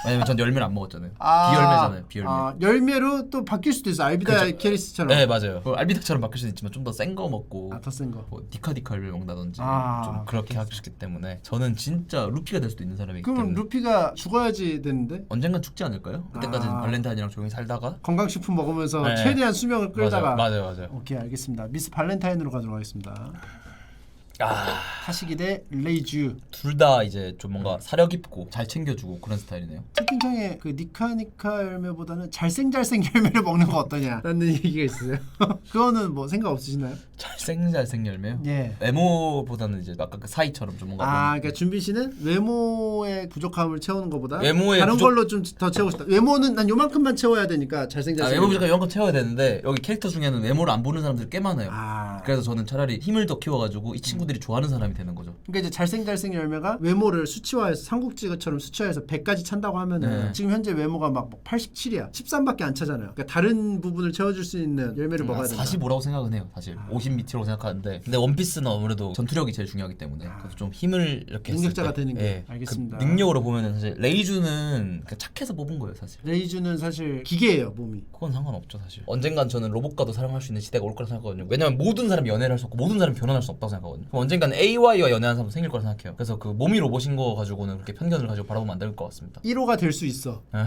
왜냐면 전 열매를 안 먹었잖아요. 비열매잖아요. 비열매. 열매로 또 바뀔 수도 있어. 알비다 그쵸. 캐리스처럼. 네 맞아요. 알비닥처럼 바뀔 수는 있지만 좀 더 센 거 먹고 더 센 거. 뭐 디카디카를 먹는다든지 좀 그렇게 그렇겠어요. 하기 때문에 저는 진짜 루피가 될 수도 있는 사람이기 그러면 때문에 루피가 죽어야지 되는데. 언젠간 죽지 않을까요? 그때까지는 발렌타인이랑 조용히 살다가 건강식품 먹으면서 네. 최대한 수명을 끌다가. 맞아요. 오케이 알겠습니다. 미스 발렌타인으로 가도록 하겠습니다. 아, 타시기 대 레이주. 둘 다 이제 좀 뭔가 사려 깊고 잘 챙겨주고 그런 스타일이네요. 채팅창에 그 니카니카 열매보다는 잘생 열매를 먹는 거 어떠냐라는 얘기가 있어요. 그거는 뭐 생각 없으시나요? 잘생 열매요? 예. 외모보다는 이제 아까 그 사이처럼 좀 뭔가 그러니까 준비 씨는 외모의 부족함을 채우는 것보다 외모의 다른 부족- 걸로 좀 더 채우고 싶다. 외모는 난 요만큼만 채워야 되니까 잘생 외모 부족한 이런 거 채워야 되는데 여기 캐릭터 중에는 외모를 안 보는 사람들이 꽤 많아요. 그래서 저는 차라리 힘을 더 키워가지고 이 친구들이 좋아하는 사람이 되는 거죠. 그러니까 이제 잘생 열매가 외모를 수치화해서 삼국지처럼 수치화해서 100까지 찬다고 하면은 네. 지금 현재 외모가 막 87이야. 13밖에 안 차잖아요. 그러니까 다른 부분을 채워줄 수 있는 열매를 먹어야 된다. 45라고 생각은 해요. 사실 50 밑이라고 생각하는데 근데 원피스는 아무래도 전투력이 제일 중요하기 때문에 그래서 좀 힘을 이렇게 했을 능력자가 때, 되는 게. 예, 알겠습니다. 그 능력으로 보면은 사실 레이주는 그냥 착해서 뽑은 거예요 사실. 레이주는 사실 기계예요 몸이. 그건 상관없죠 사실. 언젠간 저는 로봇과도 사랑할 수 있는 시대가 올 거라 생각하거든요. 왜냐면 모든 사람이 연애를 할 수 없고 모든 사람이 결혼할 수 없다고 생각하거든요. 그럼 언젠간 AY와 연애하는 사람도 생길 거라 생각해요. 그래서 그 몸이 로봇인 거 가지고는 그렇게 편견을 가지고 바라보면 안 될 것 같습니다. 1호가 될 수 있어. 예.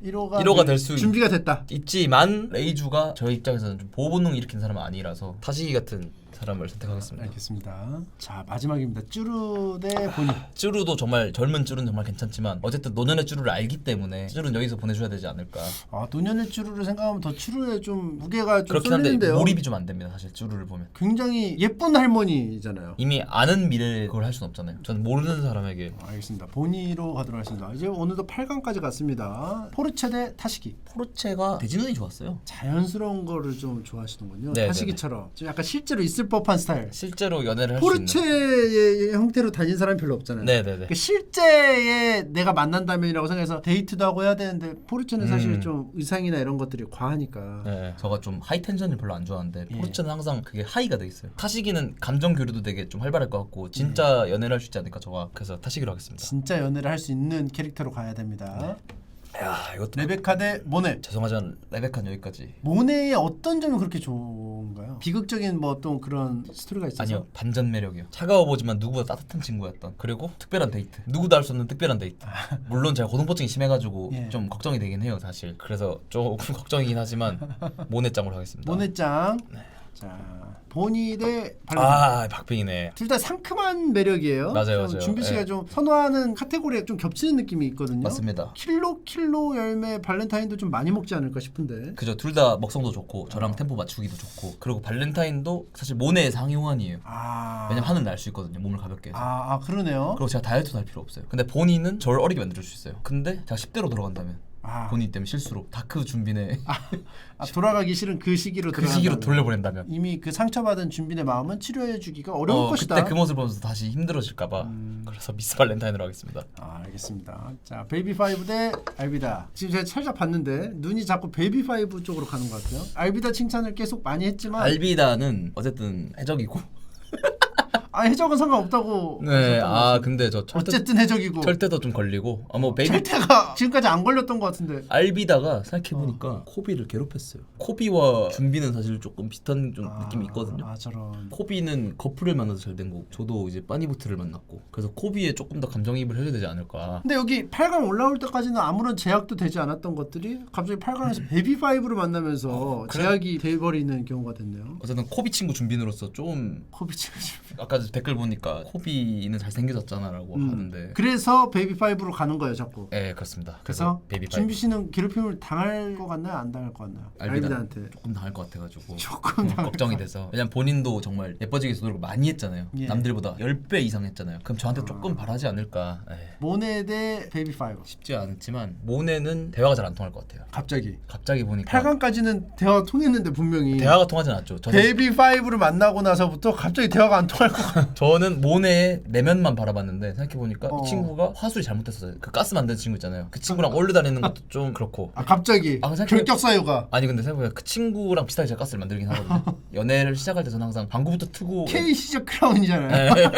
1호가 될수 준비가 됐다. 있지만 레이주가 저희 입장에서는 좀 보호 본능 일으키는 사람은 아니라서 타시기 같은 사람을 선택하겠습니다. 알겠습니다. 자 마지막입니다. 쭈루 대 보니. 쭈루도 정말 젊은 쭈루는 정말 괜찮지만 어쨌든 노년의 쭈루를 알기 때문에 쭈루는 여기서 보내줘야 되지 않을까. 노년의 쭈루를 생각하면 더 쭈루에 좀 무게가 좀 그렇긴 한데 쏠리는데요. 몰입이 좀 안 됩니다. 사실 쭈루를 보면 굉장히 예쁜 할머니잖아요. 이미 아는 미래 그걸 할 수는 없잖아요. 저는 모르는 사람에게. 알겠습니다. 보니로 가도록 하겠습니다. 이제 오늘도 8강까지 갔습니다. 포르체 대 타시기. 포르체가 대진운이 좋았어요. 자연스러운 거를 좀 좋아하시는군요. 네, 타시기처럼 좀 약간 실제로 있을 법한 스타일. 실제로 연애를 할 수 있는. 포르체의 형태로 다닌 사람이 별로 없잖아요. 네네네. 그러니까 실제에 내가 만난다면이라고 생각해서 데이트도 하고 해야 되는데 포르체는 사실 좀 의상이나 이런 것들이 과하니까. 네, 저가 좀 하이 텐션을 별로 안 좋아하는데 예. 포르체는 항상 그게 하이가 돼 있어요. 타시기는 감정 교류도 되게 좀 활발할 것 같고 진짜 연애를 할 수 있지 않을까 저가. 그래서 타시기로 하겠습니다. 진짜 연애를 할 수 있는 캐릭터로 가야 됩니다. 야 이것도 레베카 대 모네. 죄송하지만 레베카는 여기까지. 모네의 어떤 점이 그렇게 좋은가요? 비극적인 뭐 어떤 그런 스토리가 있어서? 아니요 반전 매력이요. 차가워 보지만 누구보다 따뜻한 친구였던. 그리고 특별한 데이트. 누구도 할 수 없는 특별한 데이트. 물론 제가 고동포증이 심해가지고 예. 좀 걱정이 되긴 해요 사실. 그래서 조금 걱정이긴 하지만 모네짱으로 하겠습니다. 모네짱. 자 보니 대 발렌타인. 박빙이네. 둘 다 상큼한 매력이에요. 맞아요. 준비 씨가 예. 좀 선호하는 카테고리에 좀 겹치는 느낌이 있거든요. 맞습니다. 킬로 열매 발렌타인도 좀 많이 먹지 않을까 싶은데. 그죠. 둘 다 먹성도 좋고 저랑 템포 맞추기도 좋고 그리고 발렌타인도 사실 모네의 상용환이에요. 왜냐면 하늘 날 수 있거든요. 몸을 가볍게 해서. 그러네요. 그리고 제가 다이어트도 할 필요 없어요. 근데 본인은 저를 어리게 만들 수 있어요. 근데 제가 10대로 들어간다면 본인 때문에 실수로 다크 준비네 돌아가기 싫은 그 시기로 그 시기로 들어간다면. 돌려보낸다면 이미 그 상처받은 준비의 마음은 치료해주기가 어려울 것이다. 그때 그 모습을 보면서 다시 힘들어질까봐 그래서 미스 발렌타인으로 하겠습니다. 알겠습니다. 자 베이비 파이브 대 알비다. 지금 제가 살짝 봤는데 눈이 자꾸 베이비 파이브 쪽으로 가는 것 같아요. 알비다 칭찬을 계속 많이 했지만 알비다는 어쨌든 해적이고 아 해적은 상관없다고. 네. 하셨던 것 아 같은데. 근데 저 철퇴 어쨌든 해적이고. 철퇴도 좀 걸리고. 뭐 베이비 철퇴가 지금까지 안 걸렸던 것 같은데. 알비다가 생각해보니까 코비를 괴롭혔어요. 코비와 준비는 사실 조금 비슷한 좀 느낌이 있거든요. 아 저런. 코비는 커플을 만나서 잘 된 거고 저도 이제 빠니보트를 만났고 그래서 코비에 조금 더 감정이입을 해야 되지 않을까. 근데 여기 8강 올라올 때까지는 아무런 제약도 되지 않았던 것들이 갑자기 8강에서 베이비5를 만나면서 제약이 돼버리는 경우가 됐네요. 어쨌든 코비 친구 준빈으로서 좀 코비 친구. 아까 댓글 보니까 코비는 잘생겨졌잖아라고 하는데 그래서 베이비5로 가는 거예요 자꾸. 네 그렇습니다. 그래서 베이비 준비 씨는 괴롭힘을 당할 것 같나요? 안 당할 것 같나요? 알비다한테. 조금 당할 것 같아가지고 조금 당할 걱정이 돼서. 왜냐면 본인도 정말 예뻐지기 위해서 노력을 많이 했잖아요. 예. 남들보다 10배 이상 했잖아요. 그럼 저한테 조금 바라지 않을까. 에이, 모네 대 베이비5. 쉽지 않지만 모네는 대화가 잘 안 통할 것 같아요. 갑자기 보니까 8강까지는 대화가 통했는데 분명히 대화가 통하지 않았죠. 저는 베이비5를 만나고 나서부터 갑자기 대화가 안 통할 것 같아. 저는 모네의 내면만 바라봤는데 생각해보니까 어. 이 친구가 화술이 잘못했어요. 그 가스 만드는 친구 있잖아요. 그 친구랑 어울려 다니는 것도 좀 그렇고. 아 갑자기 결격 사유가. 아니 근데 생각해보니까 그 친구랑 비슷하게 제가 가스를 만들긴 하거든요. 연애를 시작할 때 저는 항상 방구부터 트고 K 시작 크라운이잖아요. 네.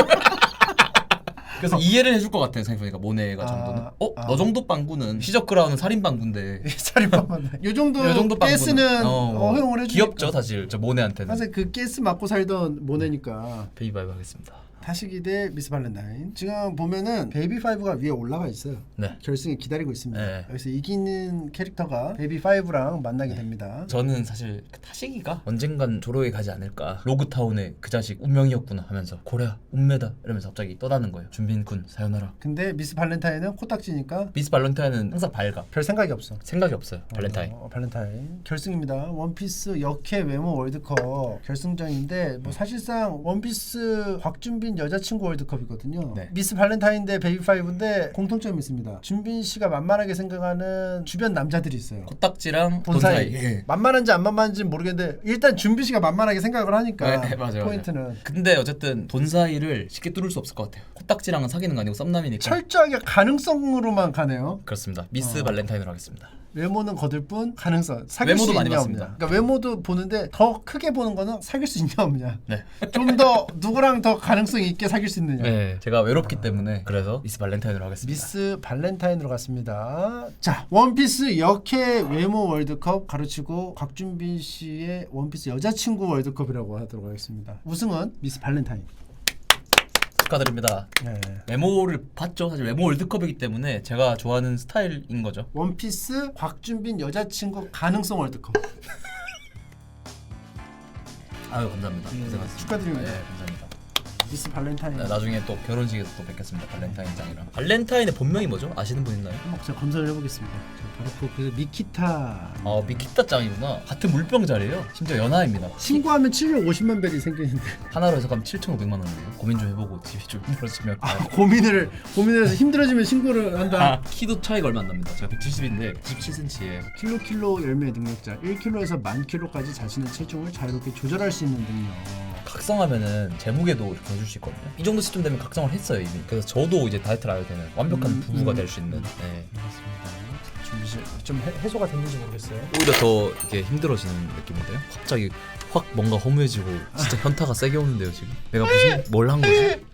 그래서 이해를 해줄 것 같아요. 생각해보니까 모네가 정도는. 너 정도 빵구는 시적 크라운은 살인 빵구인데. 살인범만. 요 정도 빵구는. 가스는 허용을 해주니까. 귀엽죠 사실 저 모네한테는. 사실 그 가스 맞고 살던 모네니까. 베이비바이브 하겠습니다. 다시기 대 미스 발렌타인. 지금 보면은 베이비5가 위에 올라가 있어요. 네. 결승에 기다리고 있습니다. 네. 여기서 이기는 캐릭터가 베이비5랑 만나게 됩니다. 저는 사실 그 타시기가 언젠간 조로에 가지 않을까. 로그타운의 그 자식 운명이었구나 하면서 고래야 운매다 이러면서 갑자기 떠나는 거예요. 준빈군 사요나라. 근데 미스 발렌타인은 코딱지니까 미스 발렌타인은 항상 밝아. 별 생각이 없어. 생각이 없어요. 발렌타인. 발렌타인 결승입니다. 원피스 역해 외모 월드컵 결승전인데 뭐 사실상 원피스 곽준빈 여자친구 월드컵이거든요. 네. 미스 발렌타인 대 베이비5인데 공통점이 있습니다. 준빈 씨가 만만하게 생각하는 주변 남자들이 있어요. 코딱지랑 본사이. 본사이. 예. 만만한지 안 만만한지 모르겠는데 일단 준빈 씨가 만만하게 생각을 하니까 네, 맞아요. 포인트는 근데 어쨌든 본사이를 쉽게 뚫을 수 없을 것 같아요. 코딱지랑은 사귀는 거 아니고 썸남이니까. 철저하게 가능성으로만 가네요. 그렇습니다. 미스 발렌타인으로 하겠습니다. 외모는 거들 뿐 가능성 사귈 외모도 수 많이 있냐 봤습니다. 없냐. 그러니까 외모도 보는데 더 크게 보는 거는 사귈 수 있냐 없냐. 네. 좀 더 누구랑 더 가능성 있게 사귈 수 있느냐. 네. 제가 외롭기 때문에 그래서 미스 발렌타인으로 하겠습니다. 미스 발렌타인으로 갔습니다. 자, 원피스 역해 외모 월드컵 가르치고 곽준빈 씨의 원피스 여자친구 월드컵이라고 하도록 하겠습니다. 우승은 미스 발렌타인. 축하드립니다. 네. 외모를 봤죠. 사실 외모 월드컵이기 때문에 제가 좋아하는 스타일인 거죠. 원피스 곽준빈 여자친구 가능성 월드컵. 아유 감사합니다. 고생하셨습니다. 축하드립니다. 네, 감사합니다. 미스 발렌타인. 네, 나중에 또 결혼식에서 또 뵙겠습니다. 발렌타인장이랑. 발렌타인의 본명이 뭐죠? 아시는 분 있나요? 제가 검사를 해보겠습니다. 바로 그 미키타. 미키타 짱이구나. 같은 물병자리예요. 심지어 연하입니다. 신고하면 750만 벨이 생기는데. 하나로 해서 가면 7,500만 원이에요. 고민 좀 해보고 집이 좀 힘들어지면. 고민을 해서 힘들어지면 신고를 한다. 키도 차이가 얼마 안 납니다. 제가 170인데 97cm에 킬로 열매 능력자 1kg에서 10,000kg까지 자신의 체중을 자유롭게 조절할 수 있는 능력. 각성하면은 제 무게도 이렇게 해줄 수 있거든요. 이 정도 시점 되면 각성을 했어요 이미. 그래서 저도 이제 다이어트를 하게 되는 완벽한 부부가 될 수 있는. 네. 맞습니다. 좀 해소가 됐는지 모르겠어요. 오히려 더 이렇게 힘들어지는 느낌인데요. 갑자기 확 뭔가 허무해지고 진짜 현타가 세게 오는데요 지금. 내가 무슨 뭘 한 거지?